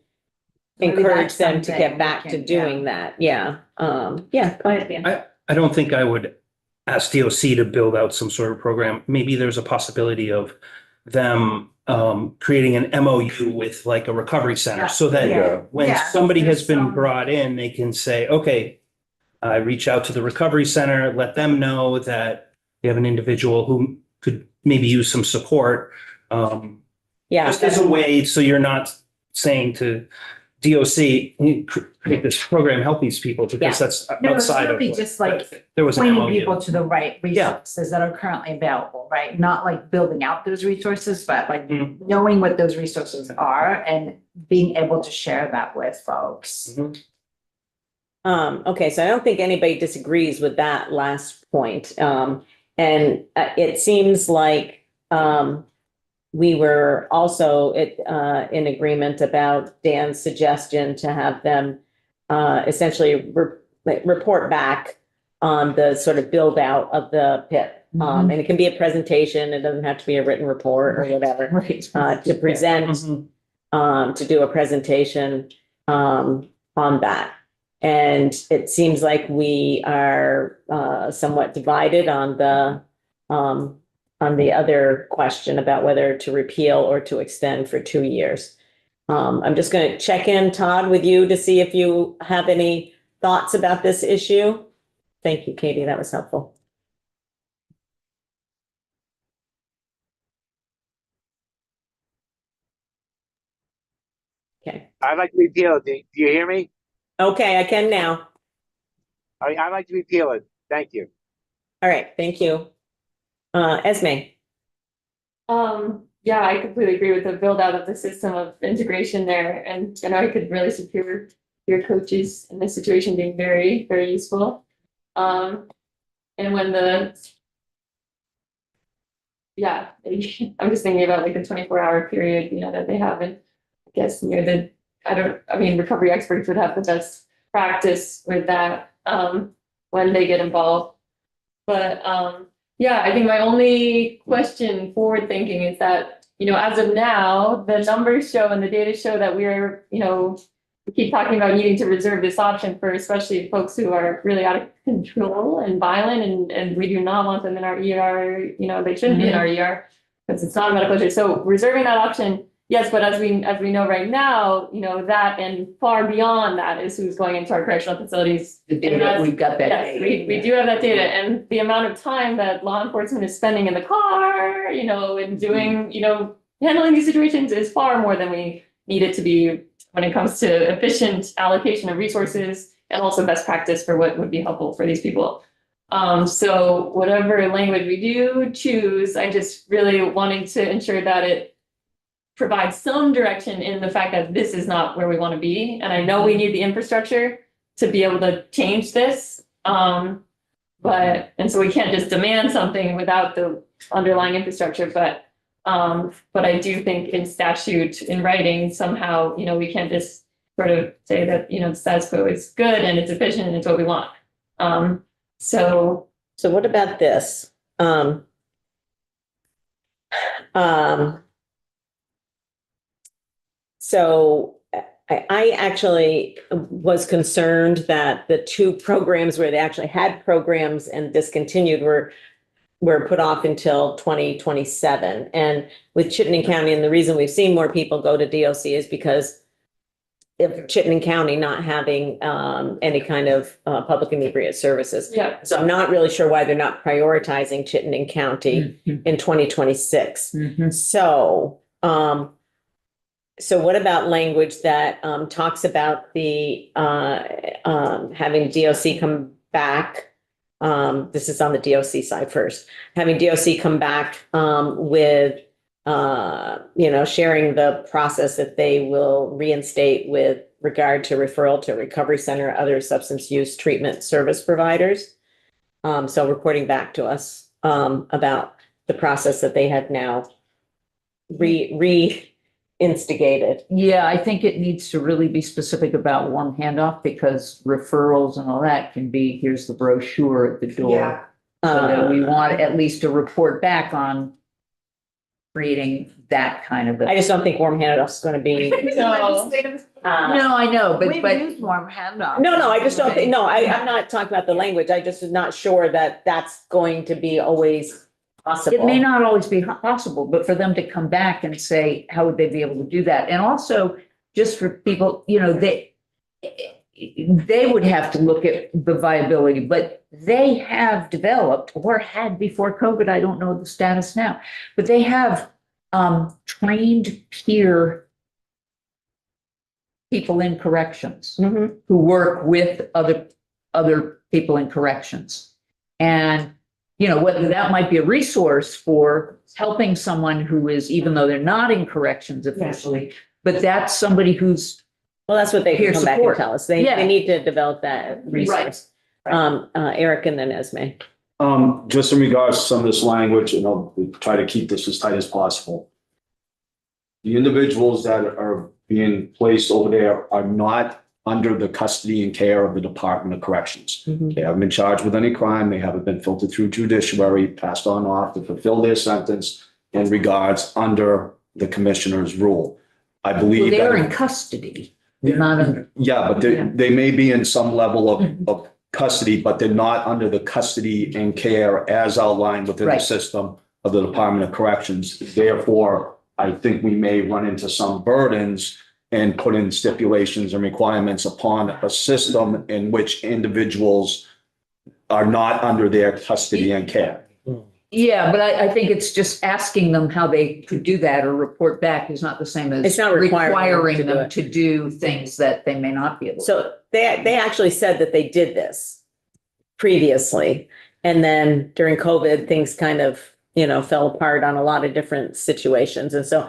Maybe encourage that's them to something get we back to can- doing that. Yeah. Go ahead, Dan. I don't think I would ask DOC to build out some sort of program. Maybe there's a possibility of them creating an MOU with like a recovery center, so that when Yeah, somebody has there's been some- brought in, they can say, okay, I reach out to the recovery center, let them know that you have an individual who could maybe use some support. Yeah. Just as a way, so you're not saying to DOC, create this program, help these people, Yeah. because that's No, it's outside of. really what- just like There was an pointing MOU. people to the right resources that are currently available, right? Not like building out those resources, but like Mhm. knowing what those resources are and being able to share that with folks. Okay, so I don't think anybody disagrees with that last point. And it seems like we were also in agreement about Dan's suggestion to have them essentially report back on the sort of build out of the pit. And it can be a presentation, it doesn't have to be a written report or whatever, to present, to do a presentation on that. And it seems like we are somewhat divided on the other question about whether to repeal or to extend for 2 years. I'm just going to check in, Todd, with you to see if you have any thoughts about this issue. Thank you, Katie. That was helpful. Okay. I'd like to repeal it. Do you hear me? Okay, I can now. I'd like to repeal it. Thank you. All right, thank you. Esme. Yeah, I completely agree with the build out of the system of integration there. And I know I could really secure your coaches in this situation being very, very useful. And when the yeah, I'm just thinking about like the 24-hour period, you know, that they have, and I guess near the, I mean, recovery experts would have the best practice with that, when they get involved. But, yeah, I think my only question forward thinking is that, you know, as of now, the numbers show and the data show that we're, you know, we keep talking about needing to reserve this option for especially folks who are really out of control and violent, and we do not want them in our ER, you know, they shouldn't be in our ER because it's not a medical issue. So reserving that option, yes, but as we know right now, you know, that and far beyond that is who's going into our correctional facilities. The data, And that's- we've got that. Yes, we do have that data, and the amount of time that law enforcement is spending in the car, you know, and doing, you know, handling these situations is far more than we need it to be when it comes to efficient allocation of resources and also best practice for what would be helpful for these people. So whatever language we do choose, I'm just really wanting to ensure that it provides some direction in the fact that this is not where we want to be. And I know we need the infrastructure to be able to change this. And so we can't just demand something without the underlying infrastructure, but I do think in statute, in writing, somehow, you know, we can't just sort of say that, you know, the status quo is good and it's efficient and it's what we want. So what about this? So I actually was concerned that the two programs where they actually had programs and discontinued were put off until 2027. And with Chittenden County, and the reason we've seen more people go to DOC is because of Chittenden County not having any kind of public inebriate services. yeah, So I'm not really sure why they're not prioritizing Chittenden County in 2026. So what about language that talks about the having DOC come back? This is on the DOC side first, having DOC come back with you know, sharing the process that they will reinstate with regard to referral to recovery center, other substance use treatment service providers. So reporting back to us about the process that they have now reinstigated. Yeah, I think it needs to really be specific about warm handoff because referrals and all that can be, here's the brochure at the door. Yeah. So that we want at least a report back on creating that kind of. I just don't think warm handoff is going to be. No, I know, We've but used warm handoff. No, I just don't think, no, I'm not talking about the language. I just am not sure that that's going to be always possible. it may not always be possible, but for them to come back and say, how would they be able to do that? And also just for people, you know, they would have to look at the viability, but they have developed or had before COVID, I don't know the status now, but they have trained peer people in corrections Mhm. who work with other people in corrections. And, you know, whether that might be a resource for helping someone who is, even though they're not in corrections officially, but that's somebody who's, Well, that's what they can Peer come back and support. tell us. They Yeah. need to develop that resource. Eric and then Esme. Just in regards to some of this language, and I'll try to keep this as tight as possible. The individuals that are being placed over there are not under the custody and care of the Department of Corrections. They haven't been charged with any crime. They haven't been filtered through judiciary, passed on off to fulfill their sentence in regards under the commissioner's rule. I well, believe they're that. in custody. They're not in, Yeah, but they may be in some level of custody, but they're not under the custody and care as outlined within the Right. system of the Department of Corrections. Therefore, I think we may run into some burdens and put in stipulations and requirements upon a system in which individuals are not under their custody and care. yeah, but I think it's just asking them how they could do that or report back is not the same as It's not requiring them to do them it. to do things that they may not be able to. So they actually said that they did this previously. And then during COVID, things kind of, you know, fell apart on a lot of different situations. And so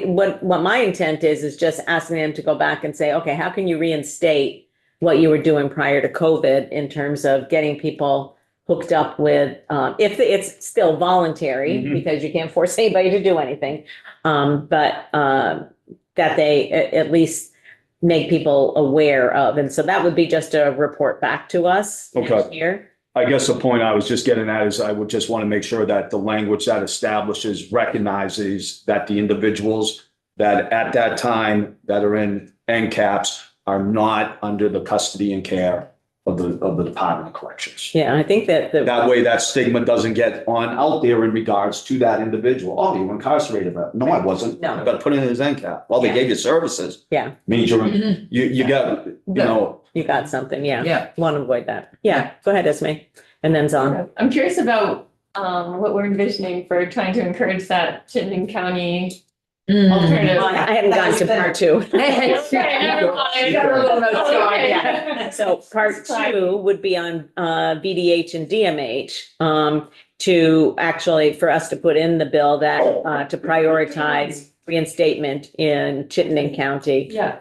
what my intent is just asking them to go back and say, okay, how can you reinstate what you were doing prior to COVID in terms of getting people hooked up with, if it's still voluntary, Mhm. because you can't force anybody to do anything. But that they at least make people aware of. And so that would be just a report back to us Okay. next year. I guess the point I was just getting at is I would just want to make sure that the language that establishes recognizes that the individuals that at that time that are in NCAPS are not under the custody and care of the Department of Corrections. Yeah, I think that That way that stigma doesn't get on out there in regards to that individual. Oh, you were incarcerated. No, I wasn't. No. I got put in his NCAP. Well, they Yeah. gave you services. Yeah. Means you got, you know, you got something, yeah. Yeah. Want to avoid that. Yeah, go ahead, Esme. And then Zon. I'm curious about what we're envisioning for trying to encourage that Chittenden County alternative. I haven't gotten to part two. Okay, never mind. Got a little note on, Okay. Yeah. So part two would be on VDH and DMH to actually, for us to put in the bill that to prioritize reinstatement in Chittenden County. Yeah.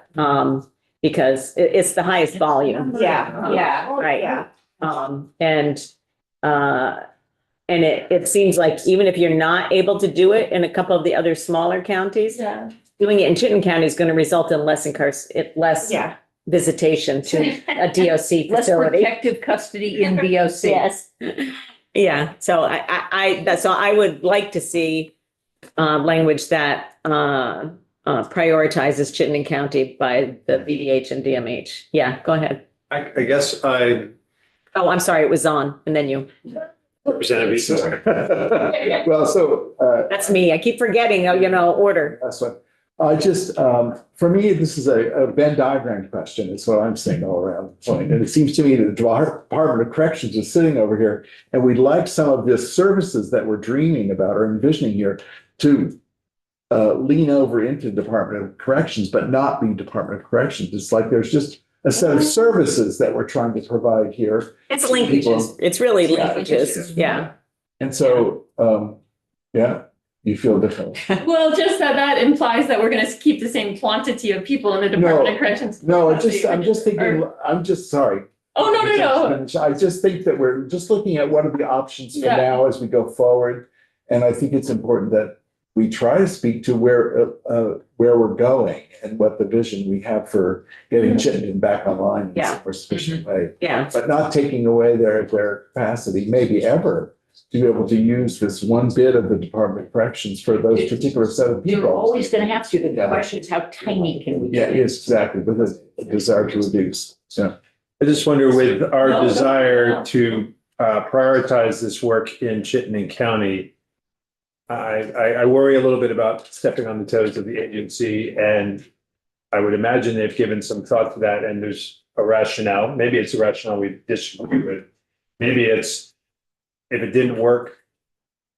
Because it's the highest volume. Yeah. Right. Yeah. And it seems like even if you're not able to do it in a couple of the other smaller counties, Yeah. doing it in Chittenden County is going to result in less less Yeah. visitation to a DOC Less facility. protective custody in DOC. Yes. Yeah, so so I would like to see language that prioritizes Chittenden County by the VDH and DMH. Yeah, go ahead. I guess I Oh, I'm sorry, it was on, and then you. represented. Well, so, That's me. I keep forgetting, order. that's what, I just, for me, this is a Venn diagram question, is what I'm saying all around the point. And it seems to me that the Department of Corrections is sitting over here, and we'd like some of the services that we're dreaming about or envisioning here to lean over into Department of Corrections, but not be Department of Corrections. It's like there's just a set of services that we're trying to provide here. It's linkages. It's really linkages. Yeah. And so, yeah, you feel different. Well, just that implies that we're gonna keep the same quantity of people in the Department of Corrections. No, I'm just thinking, I'm just sorry. Oh, no. I just think that we're just looking at what are the options for Yeah. now as we go forward. And I think it's important that we try to speak to where we're going and what the vision we have for getting Chittenden back online in Yeah. a more sufficient way. Yeah. But not taking away their capacity, maybe ever, to be able to use this one bit of the Department of Corrections for those particular set of people. You're always gonna have to. The question is, how tiny can we? Yeah, yes, exactly, with a desire to reduce, so. I just wonder with our No, desire no. to prioritize this work in Chittenden County, I worry a little bit about stepping on the toes of the agency, and I would imagine they've given some thought to that, and there's a rationale. Maybe it's a rationale we disagree with. Maybe it's, if it didn't work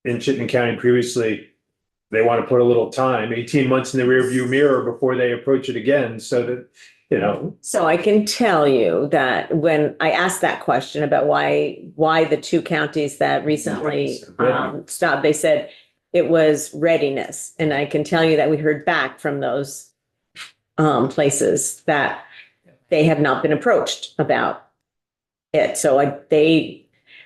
in Chittenden County previously, they want to put a little time, 18 months in the rearview mirror before they approach it again, so that, So I can tell you that when I asked that question about why the two counties that recently stopped, they said it was readiness. And I can tell you that we heard back from those places that they have not been approached about it. So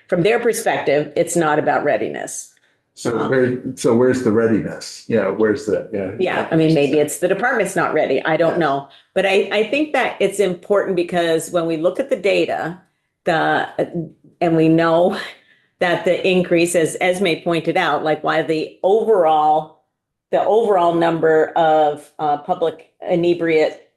from their perspective, it's not about readiness. So where's the readiness? Yeah, where's the, yeah. Yeah, I mean, maybe it's the department's not ready. I don't know. But I think that it's important because when we look at the data, and we know that the increase, as Esme pointed out, like why the overall number of public inebriate,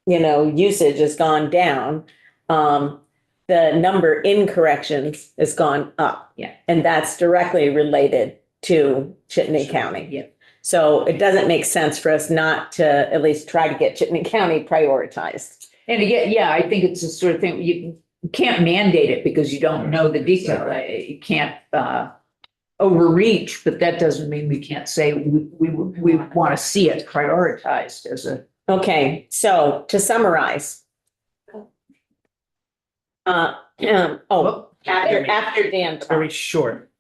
usage has gone down. The number in corrections has gone up. Yeah. And that's directly related to Chittenden County. Yeah. So it doesn't make sense for us not to at least try to get Chittenden County prioritized. And again, yeah, I think it's the sort of thing, you can't mandate it because you don't know the detail. You can't overreach, but that doesn't mean we can't say we want to see it prioritized as a. Okay, so to summarize. After Dan. Very short,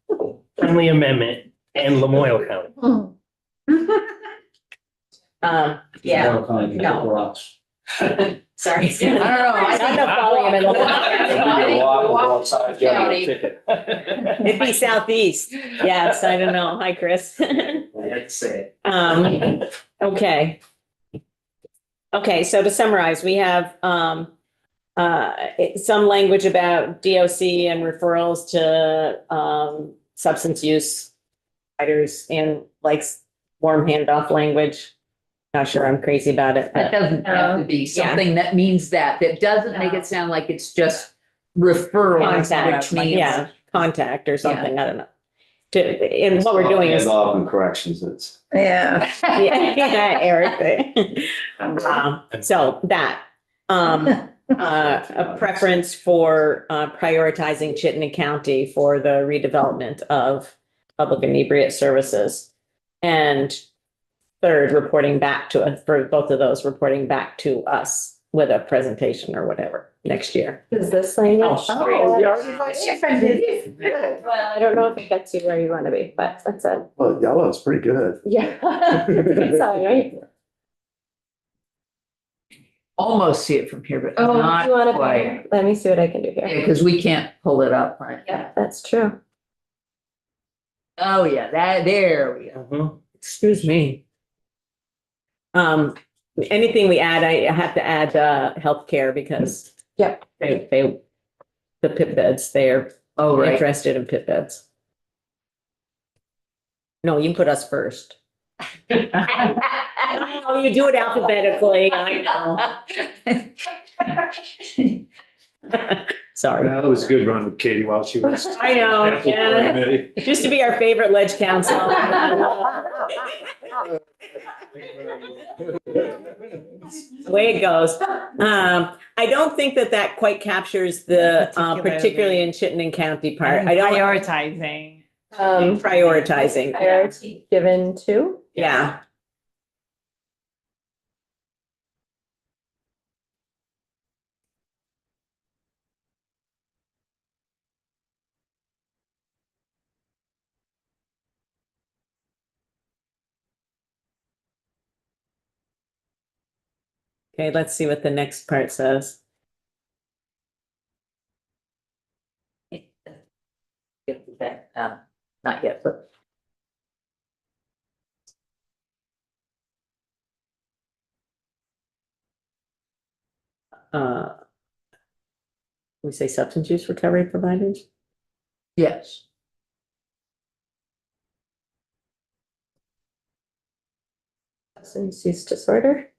friendly amendment and Lamoille County. Yeah, No. Sorry. I don't know. I Not enough volume in the- Give you a walk, go outside, get a County. ticket. It'd be southeast. Yes, I don't know. Hi, Chris. Let's say. Okay. Okay, so to summarize, we have some language about DOC and referrals to substance use providers and like warm handoff language. Not sure I'm crazy about it. That but- doesn't have to be something that means that doesn't make it sound like it's just referral, Contact, which means. yeah, contact or something, I don't know. And what we're doing is. Handoff and corrections, it's. Yeah. Yeah, Eric. So that, a preference for prioritizing Chittenden County for the redevelopment of public inebriate services. And third, reporting back to us, for both of those, reporting back to us with a presentation or whatever next year. Is this language? Oh, Well, I don't know if it gets you where you want to be, but that's it. Well, yellow is pretty good. Yeah. It's all right. Almost see it from here, but Oh, not you want to, quite. let me see what I can do Yeah, here. because we can't pull it up, right? Yeah, that's true. Oh, yeah, there we go. Mhm. Excuse me. Anything we add, I have to add, healthcare because. Yep. The pit beds, they're Oh, right. interested in pit beds. No, you can put us first. Oh, you do it alphabetically, I know. Sorry. That was a good run with Katie while she was. I know, yeah. It used to be our favorite ledge council. The way it goes. I don't think that quite captures the, particularly in Chittenden County part. I don't, Prioritizing. prioritizing, Priority given to. yeah. Okay, let's see what the next part says. Get to that, not yet, but. Uh, we say substance use recovery providers? Yes. Substance use disorder.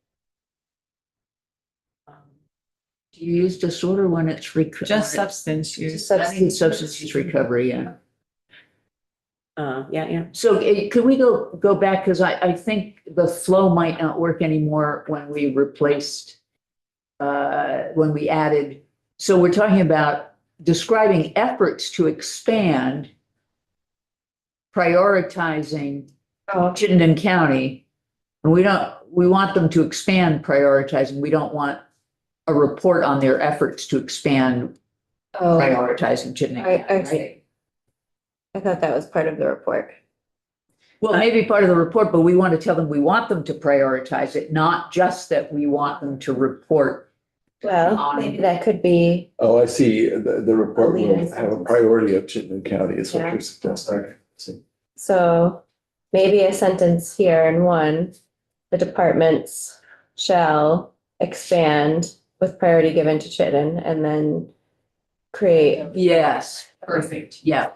Do you use disorder when it's Just substance use. I think it's substance use recovery, yeah. Yeah. So could we go back, because I think the flow might not work anymore when we replaced, when we added. So we're talking about describing efforts to expand, prioritizing Chittenden County. And we want them to expand prioritizing. We don't want a report on their efforts to expand prioritizing Chittenden I County, see. right? I thought that was part of the report. Well, maybe part of the report, but we want to tell them we want them to prioritize it, not just that we want them to report. Well, maybe that could be, Oh, I see. The report will Leaders. have a priority of Chittenden County is what Yeah. you're suggesting. so maybe a sentence here in one, the departments shall expand with priority given to Chittenden and then create. Yes, perfect, yeah.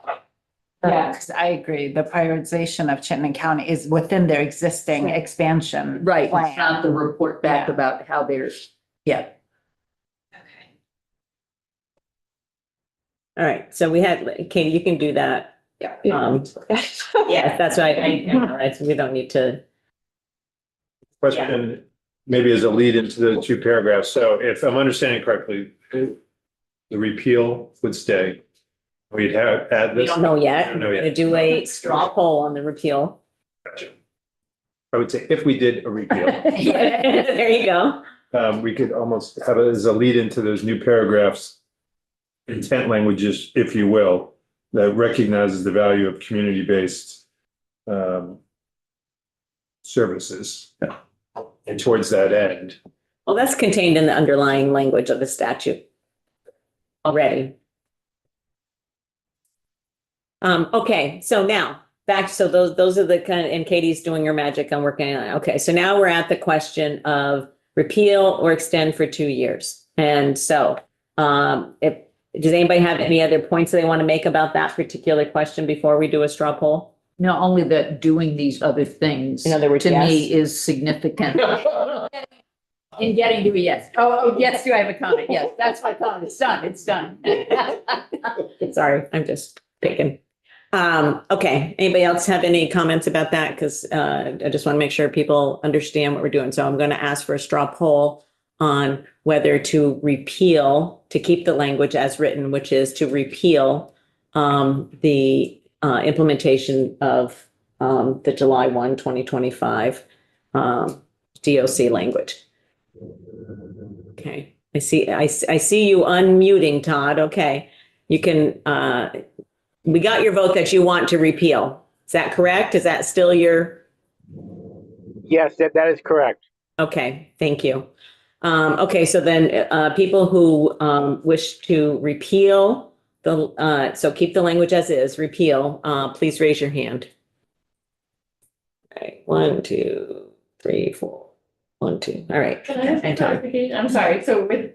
Yes, I agree. The prioritization of Chittenden County is within their existing expansion. Right, it's plan. not the report back about how they're, yeah. All right, so we had, Katie, you can do that. Yeah. Yes, that's right. Right, so we don't need to. Question, maybe as a lead into the two paragraphs. So if I'm understanding correctly, the repeal would stay. We'd have, add We this. don't know yet. Don't know We're yet. gonna do a straw poll on the repeal. Gotcha. I would say if we did a repeal, There you go. we could almost have it as a lead into those new paragraphs. Intent languages, if you will, that recognizes the value of community-based services. And towards that end, Well, that's contained in the underlying language of the statute already. Okay, so now back, so those are the kind of, and Katie's doing her magic. I'm working on it. Okay, so now we're at the question of repeal or extend for 2 years. And so, if, does anybody have any other points that they want to make about that particular question before we do a straw poll? No, only that doing these other things In other words, to me yes. is significant. In getting to a yes. Oh, yes, do I have a comment? Yes, that's my comment. It's done. It's done. Sorry, I'm just picking. Okay, anybody else have any comments about that? Because I just want to make sure people understand what we're doing. So I'm going to ask for a straw poll on whether to repeal, to keep the language as written, which is to repeal the implementation of the July 1, 2025 DOC language. Okay, I see you unmuting, Todd. Okay, you can, we got your vote that you want to repeal. Is that correct? Is that still your? Yes, that is correct. Okay, thank you. Okay, so then people who wish to repeal the, so keep the language as is, repeal, please raise your hand. All right, 1, 2, 3, 4. 1, 2. All right. Can I ask a And Todd. clarification? I'm sorry, so with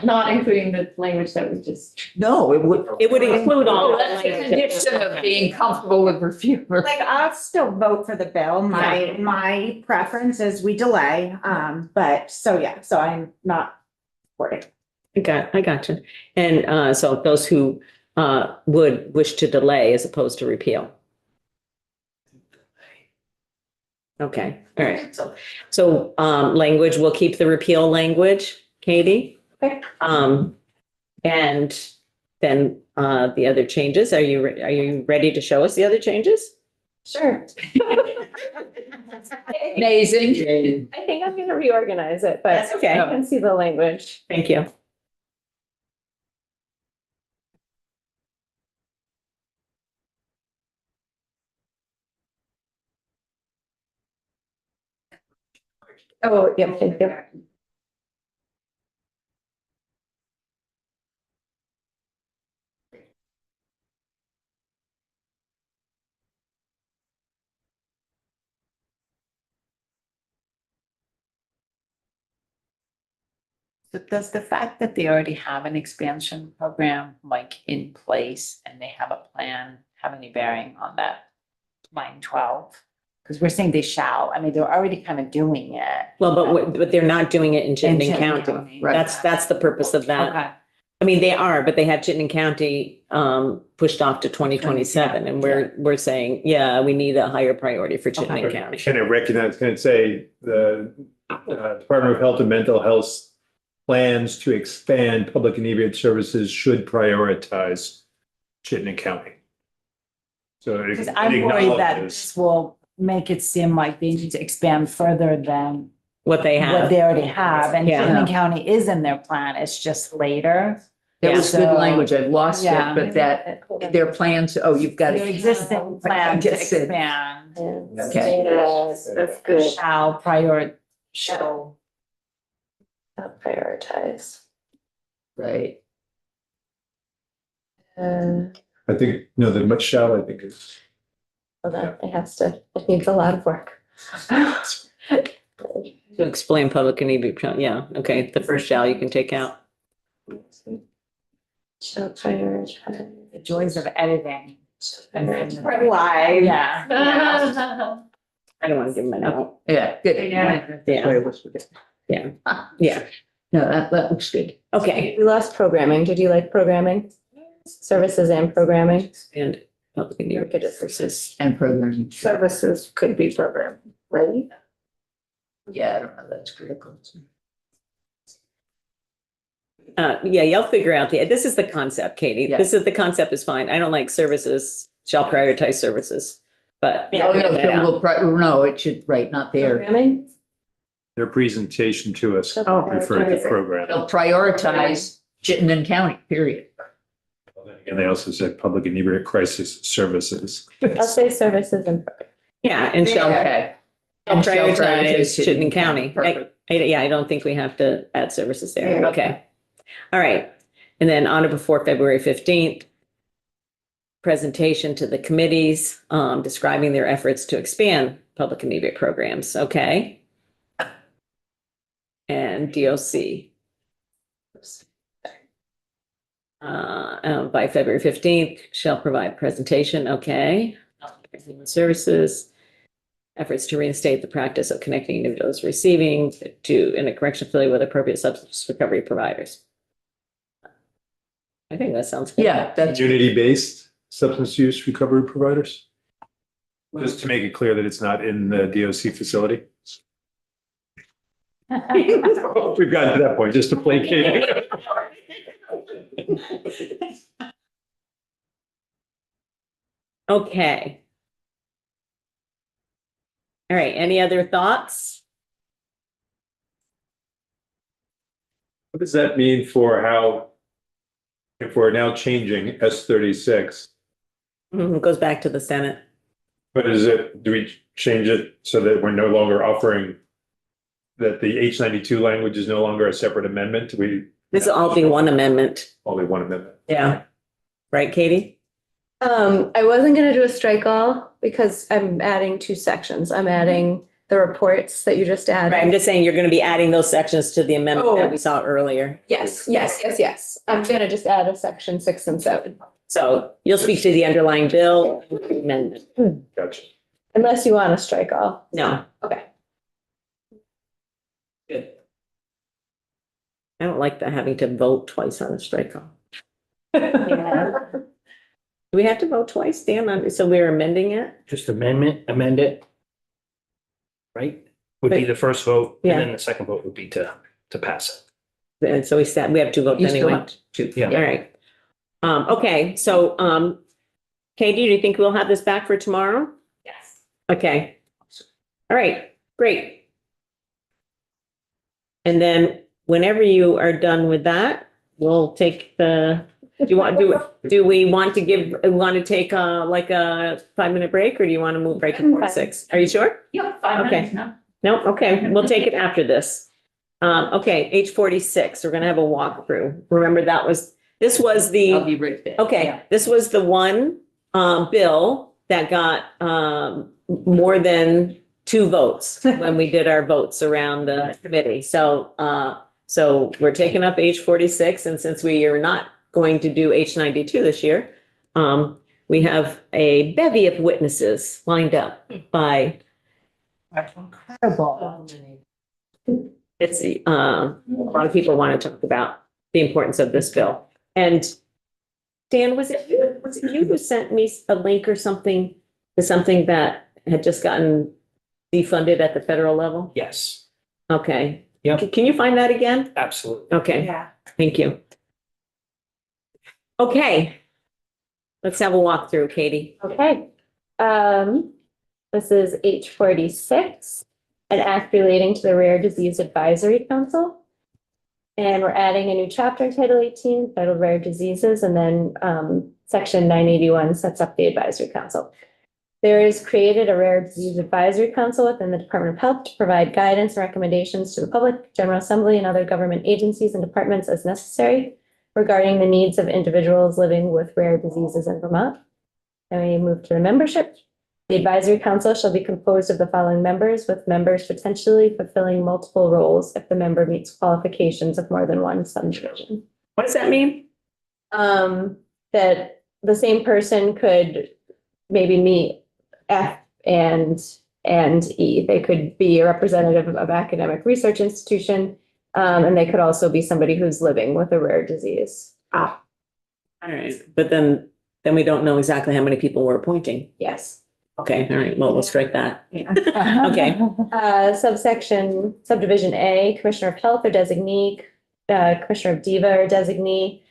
not including the language that we just. No, it would. It would include all That's that the language. condition of being comfortable with review. Like, I'll still vote for the bill. My preference is we delay, but so I'm not supporting. I got you. And so those who would wish to delay as opposed to repeal. Okay, all right. So language, we'll keep the repeal language, Katie. Okay. And then the other changes, are you ready to show us the other changes? Sure. Amazing. I think I'm gonna reorganize it, but That's okay. I can see the language. Thank you. Oh, yep, thank you. So does the fact that they already have an expansion program like in place and they have a plan have any bearing on that line 12? Because we're saying they shall, I mean, they're already kind of doing it. Well, but they're not doing it in Chittenden Chittenden County. County. Right. That's the purpose of that. Okay. I mean, they are, but they have Chittenden County pushed off to 2027, and we're saying, yeah, we need a higher priority for Chittenden County. Can I recognize, can I say the Department of Health and Mental Health plans to expand public inebriate services should prioritize Chittenden County. So it Because I'm worried that acknowledges- this will make it seem like they need to expand further than What they what have. they already have. And Yeah. Chittenden County is in their plan, it's just later. That was good So- language. I've lost it, Yeah. but that their plans, oh, you've got Their it. existing plan to Just said- expand Okay. Yes, that's good. shall show. Prioritize. Right. I think, no, the much shall, I think is. Hold on, it needs a lot of work. To explain public inebriate, yeah, okay, the first shall you can take out. Shall prioritize. The joys of editing. Live. Yeah. I don't want to give them a note. Yeah, good. Yeah. Yeah. Yeah, No, that looks good. okay. We lost programming. Did you like programming? Services and programming? And public inebriate services. And programming. Services could be programmed, right? Yeah, I don't know, that's critical. Yeah, you'll figure out this is the concept, Katie. Yeah. This is, the concept is fine. I don't like services, shall prioritize services, but. Oh, no, it should, right, not there. Programming? Their presentation to us Oh, referred to program. They'll prioritize Chittenden County, period. And they also said public inebriate crisis services. I'll say services and. Yeah, and shall, Okay. Prioritize Chittenden County. Perfect. Yeah, I don't think we have to add services there. Yeah. Okay. All right. And then on or before February 15th, presentation to the committees, describing their efforts to expand public and immediate programs. Okay. And DOC. By February 15th, shall provide presentation. Okay. Human Services. Efforts to reinstate the practice of connecting individuals receiving to in a correction facility with appropriate substance recovery providers. I think that sounds good. Yeah, that's, Community-based substance use recovery providers? Just to make it clear that it's not in the DOC facility. We've gotten to that point, just to placate. Okay. All right, any other thoughts? What does that mean for how, if we're now changing S36, It goes back to the Senate. but is it, do we change it so that we're no longer offering that the H92 language is no longer a separate amendment? This will all be one amendment. Only one amendment. Yeah. Right, Katie? I wasn't gonna do a strike all because I'm adding two sections. I'm adding the reports that you just Right, I'm added. just saying you're gonna be adding those sections to the amendment that Oh. we saw earlier. Yes, yes, yes, yes. I'm gonna just add a section 6 and 7, So you'll speak to the underlying bill amendment. Gotcha. unless you want to strike all. No. Okay. Good. I don't like that having to vote twice on a strike off. Do we have to vote twice, Dan? So we're amending it? Just amend it. Right? Would be the first vote, and Yeah. then the second vote would be to pass And so we have two votes You still anyway. have to. Yeah. All right. Okay, so, Katie, do you think we'll have this back for tomorrow? Yes. Okay. All right, great. And then whenever you are done with that, we'll take do we want to take like a 5-minute break, or do you want to move right to 46? Are you sure? Yep, 5 Okay. minutes now. No, okay, we'll take it after this. Okay, H46, we're gonna have a walkthrough. Remember this was the. I'll be right back. Okay, this was the one bill that got more than 2 votes when we did our votes around the committee. So we're taking up H46, and since we are not going to do H92 this year, we have a bevy of witnesses lined up by Incredible. it's a lot of people want to talk about the importance of this bill. And Dan, was it you who sent me a link or something to something that had just gotten defunded at the federal level? Yes, Okay. Yep. Can you find that again? absolutely. Okay, Yeah. thank you. Okay. Let's have a walkthrough, Katie. Okay. This is H46, an act relating to the Rare Disease Advisory Council. And we're adding a new chapter, Title 18, titled Rare Diseases, and then Section 981 sets up the Advisory Council. There is created a Rare Disease Advisory Council within the Department of Health to provide guidance and recommendations to the public, General Assembly, and other government agencies and departments as necessary regarding the needs of individuals living with rare diseases in Vermont. And we move to the membership. The Advisory Council shall be composed of the following members, with members potentially fulfilling multiple roles if the member meets qualifications of more than one subdivision. What does that mean? That the same person could maybe meet F and E. They could be a representative of academic research institution, and they could also be somebody who's living with a rare disease. All right, but then we don't know exactly how many people we're appointing. Yes. Okay, all right, well, we'll strike that. Okay. Subdivision A, Commissioner of Health or designee, Commissioner of DEVA or designee,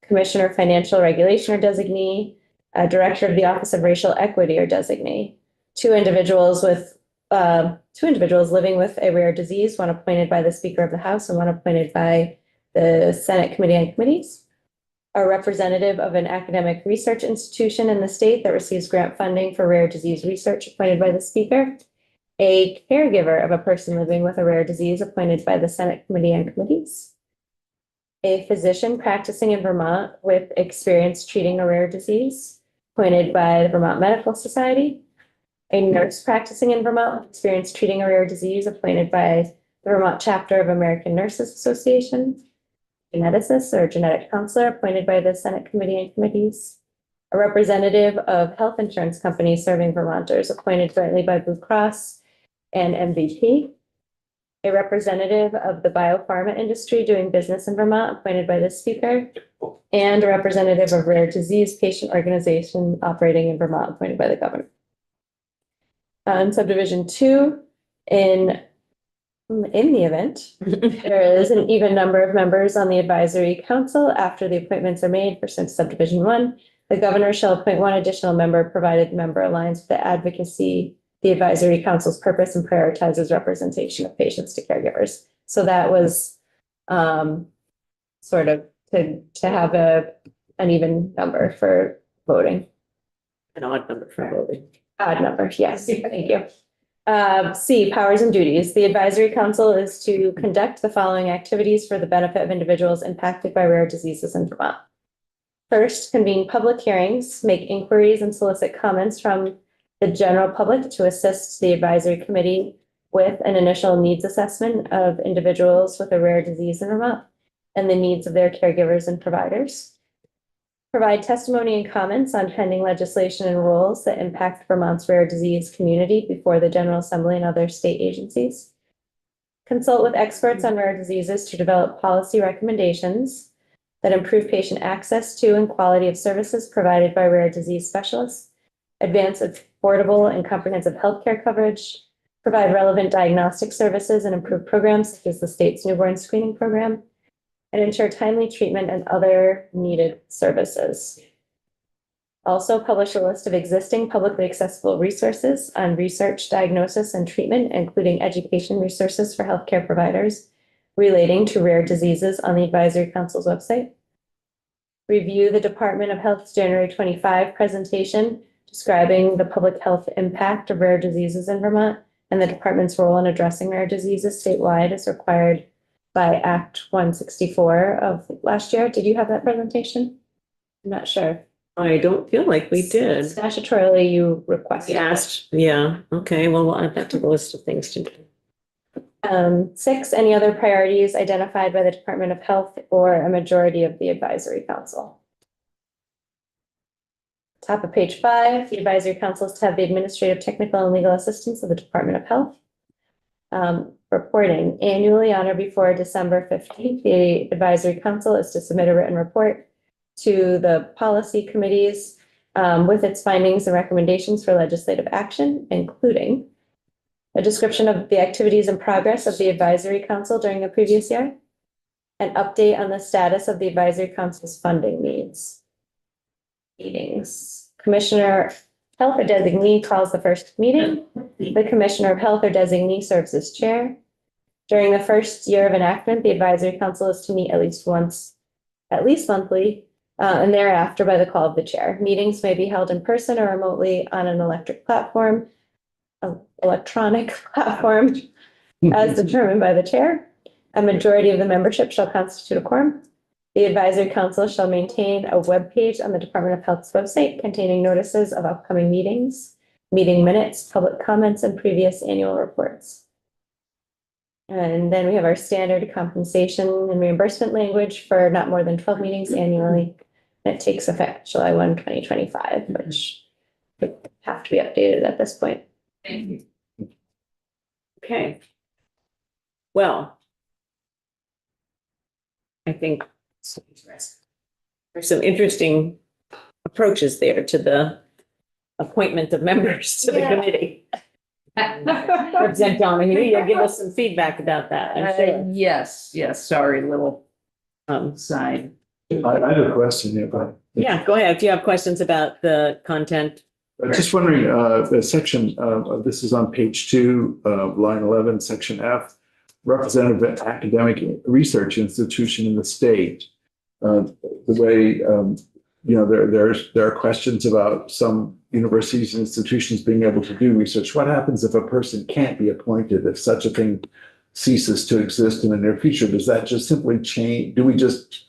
Commissioner of Financial Regulation or designee, Director of the Office of Racial Equity or designee. Two individuals living with a rare disease, one appointed by the Speaker of the House and one appointed by the Senate Committee on Committees. A representative of an academic research institution in the state that receives grant funding for rare disease research appointed by the Speaker. a caregiver of a person living with a rare disease appointed by the Senate Committee on Committees, a physician practicing in Vermont with experience treating a rare disease appointed by the Vermont Medical Society, a nurse practicing in Vermont with experience treating a rare disease appointed by the Vermont chapter of American Nurses Association, geneticist or genetic counselor appointed by the Senate Committee on Committees, a representative of health insurance companies serving Vermonters appointed jointly by Blue Cross and MVP, a representative of the biopharma industry doing business in Vermont appointed by the speaker, and a representative of rare disease patient organization operating in Vermont appointed by the governor. Subdivision 2, in the event, there is an even number of members on the advisory council after the appointments are made pursuant to subdivision 1. The governor shall appoint one additional member provided the member aligns with the advocacy, the advisory council's purpose, and prioritizes representation of patients to caregivers. So that was sort of to have an even number for voting. An odd number for voting. Odd number, yes, thank you. C, powers and duties. The advisory council is to conduct the following activities for the benefit of individuals impacted by rare diseases in Vermont. First, convene public hearings, make inquiries and solicit comments from the general public to assist the advisory committee with an initial needs assessment of individuals with a rare disease in Vermont and the needs of their caregivers and providers. Provide testimony and comments on pending legislation and rules that impact Vermont's rare disease community before the General Assembly and other state agencies. Consult with experts on rare diseases to develop policy recommendations that improve patient access to and quality of services provided by rare disease specialists. Advance affordable and comprehensive healthcare coverage. Provide relevant diagnostic services and improve programs such as the state's newborn screening program. And ensure timely treatment and other needed services. Also publish a list of existing publicly accessible resources on research, diagnosis, and treatment, including education resources for healthcare providers relating to rare diseases on the Advisory Council's website. Review the Department of Health's January 25 presentation describing the public health impact of rare diseases in Vermont and the department's role in addressing rare diseases statewide as required by Act 164 of last year. Did you have that presentation? I'm not sure. I don't feel like we did. Statutorily, you requested. We asked, yeah, okay, well, I'll add that to the list of things to do. 6, any other priorities identified by the Department of Health or a majority of the Advisory Council. Top of page 5, the Advisory Council is to have the administrative, technical, and legal assistance of the Department of Health. Reporting annually on or before December 15th, the Advisory Council is to submit a written report to the policy committees with its findings and recommendations for legislative action, including a description of the activities and progress of the Advisory Council during the previous year, an update on the status of the Advisory Council's funding needs, meetings, Commissioner Health or designee calls the first meeting. The Commissioner of Health or designee serves as chair. During the first year of enactment, the Advisory Council is to meet at least monthly, and thereafter by the call of the chair. Meetings may be held in person or remotely on an electronic platform as determined by the chair. A majority of the membership shall constitute a quorum. The Advisory Council shall maintain a webpage on the Department of Health's website containing notices of upcoming meetings, meeting minutes, public comments, and previous annual reports. And then we have our standard compensation and reimbursement language for not more than 12 meetings annually. And it takes effect July 1, 2025, which would have to be updated at this point. Okay. Well, I think there's some interesting approaches there to the appointment of members to the committee. Representative Donahue, you'll give us some feedback about that, I'm sure. Yes, sorry, little side. I have a question here, but Yeah, go ahead. If you have questions about the content. I'm just wondering, the section, this is on page 2, line 11, section F, representative of academic research institution in the state. The way there are questions about some universities and institutions being able to do research. What happens if a person can't be appointed, if such a thing ceases to exist in the near future? Does that just simply change? Do we just,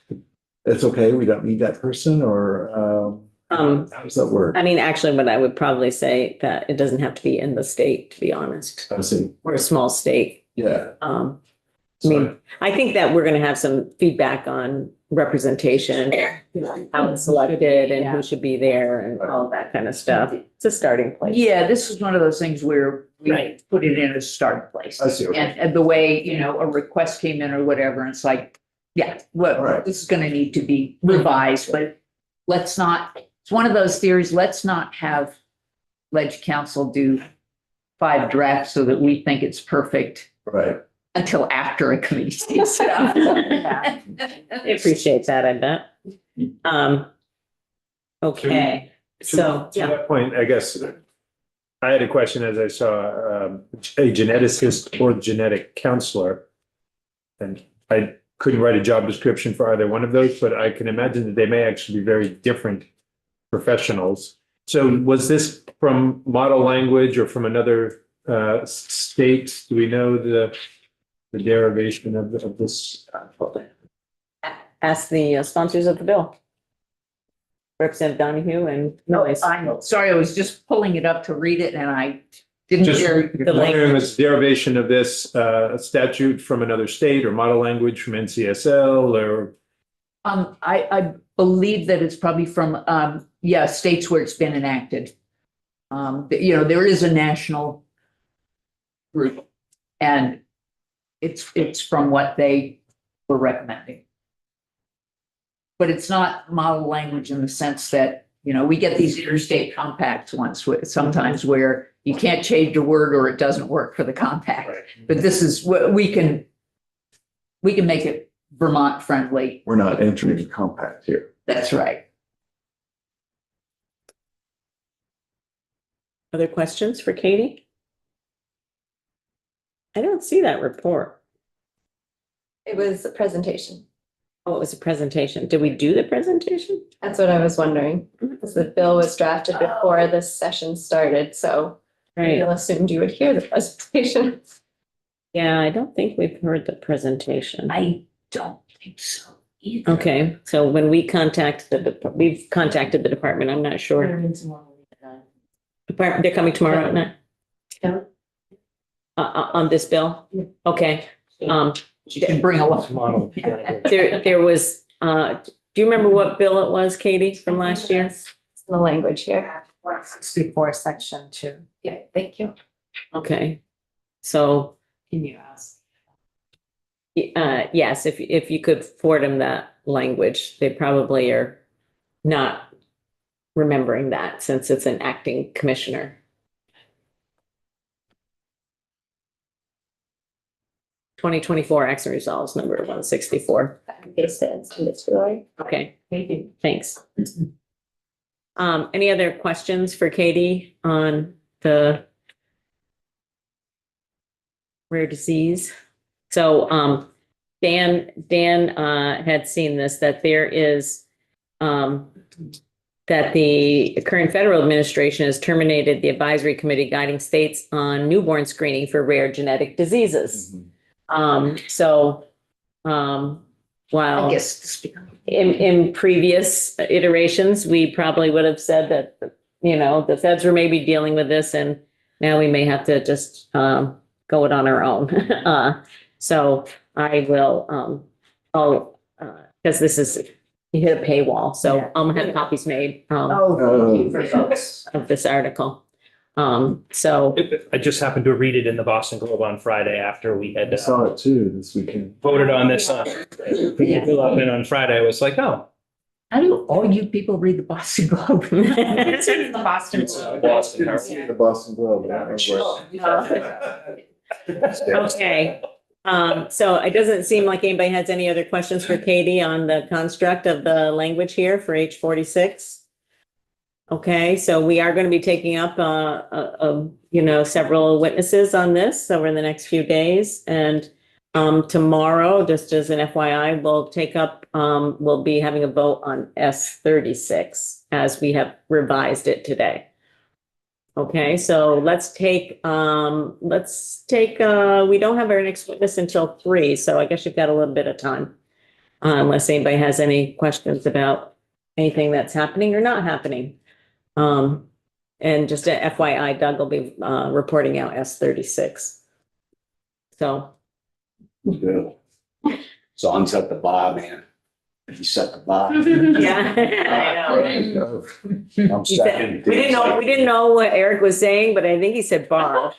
it's okay, we don't need that person, or how does that work? I mean, actually, what I would probably say that it doesn't have to be in the state, to be honest. I see. We're a small state. Yeah. I mean, I think that we're gonna have some feedback on representation, how it's selected and who should be there and all that kind of stuff. It's a starting place. Yeah, this is one of those things where we Right. put it in as a starting place. I see. Okay. And the way, a request came in or whatever, and it's like, yeah, well, Right. this is gonna need to be revised, but let's not, it's one of those theories, let's not have Ledge Council do 5 drafts so that we think it's perfect Right. until after a committee takes it up. I appreciate that, I bet. Okay, so, To yeah, that point, I guess I had a question as I saw a geneticist or genetic counselor. And I couldn't write a job description for either one of those, but I can imagine that they may actually be very different professionals. So was this from model language or from another state? Do we know the derivation of this? ask the sponsors of the bill. Representative Donahue and Noyes. I'm sorry, I was just pulling it up to read it and I didn't Just hear. wondering, was derivation of this statute from another state or model language from NCSL or? I believe that it's probably from, states where it's been enacted. There is a national group and it's from what they were recommending. But it's not model language in the sense that, we get these interstate compacts sometimes where you can't change a word or it doesn't work for the compact. But this is what we can make it Vermont friendly. We're not entering a compact here. That's right. Other questions for Katie? I don't see that report. It was a presentation. Oh, it was a presentation. Did we do the presentation? That's what I was wondering, because the bill was drafted before this session started, so I Right. assumed you would hear the presentation. Yeah, I don't think we've heard the presentation. I don't think so either. Okay, so when we contact we've contacted the department, I'm not sure. Department, they're coming tomorrow at night? Yeah. On this bill? Okay, You can bring a lot. Model. there was, do you remember what bill it was, Katie, from last year? It's the language here. 164, section 2. Yeah, thank you. Okay, so, Can you ask? yes, if you could forward them that language, they probably are not remembering that since it's an acting commissioner. Twenty 24 action resolves number 164. Paste it and send it to Lori. Okay, thanks. Any other questions for Katie on the rare disease? So, Dan had seen this, that there is, that the current federal administration has terminated the advisory committee guiding states on newborn screening for rare genetic diseases. While I guess. in previous iterations, we probably would have said that, the feds were maybe dealing with this and now we may have to just, go it on our own. So I will, because this is, you hit a paywall, so I'm gonna have copies made, For folks. of this article. So, I just happened to read it in the Boston Globe on Friday after we I had saw it too this weekend. voted on this. Fill up in on Friday. I was like, oh. How do all you people read the Boston Globe? It's in the Boston. Boston The Boston Globe. okay. So it doesn't seem like anybody has any other questions for Katie on the construct of the language here for H46. Okay, so we are going to be taking up, several witnesses on this over the next few days. And Tomorrow, just as an FYI, we'll be having a vote on S-36 as we have revised it today. Okay, so let's take, we don't have our next witness until 3, so I guess you've got a little bit of time. Unless anybody has any questions about anything that's happening or not happening. And just a FYI, Doug will be reporting out S-36. So. So unset the bar, man. He set the bar. Yeah, I know. I'm He said- second. We didn't know what Eric was saying, but I think he said bar.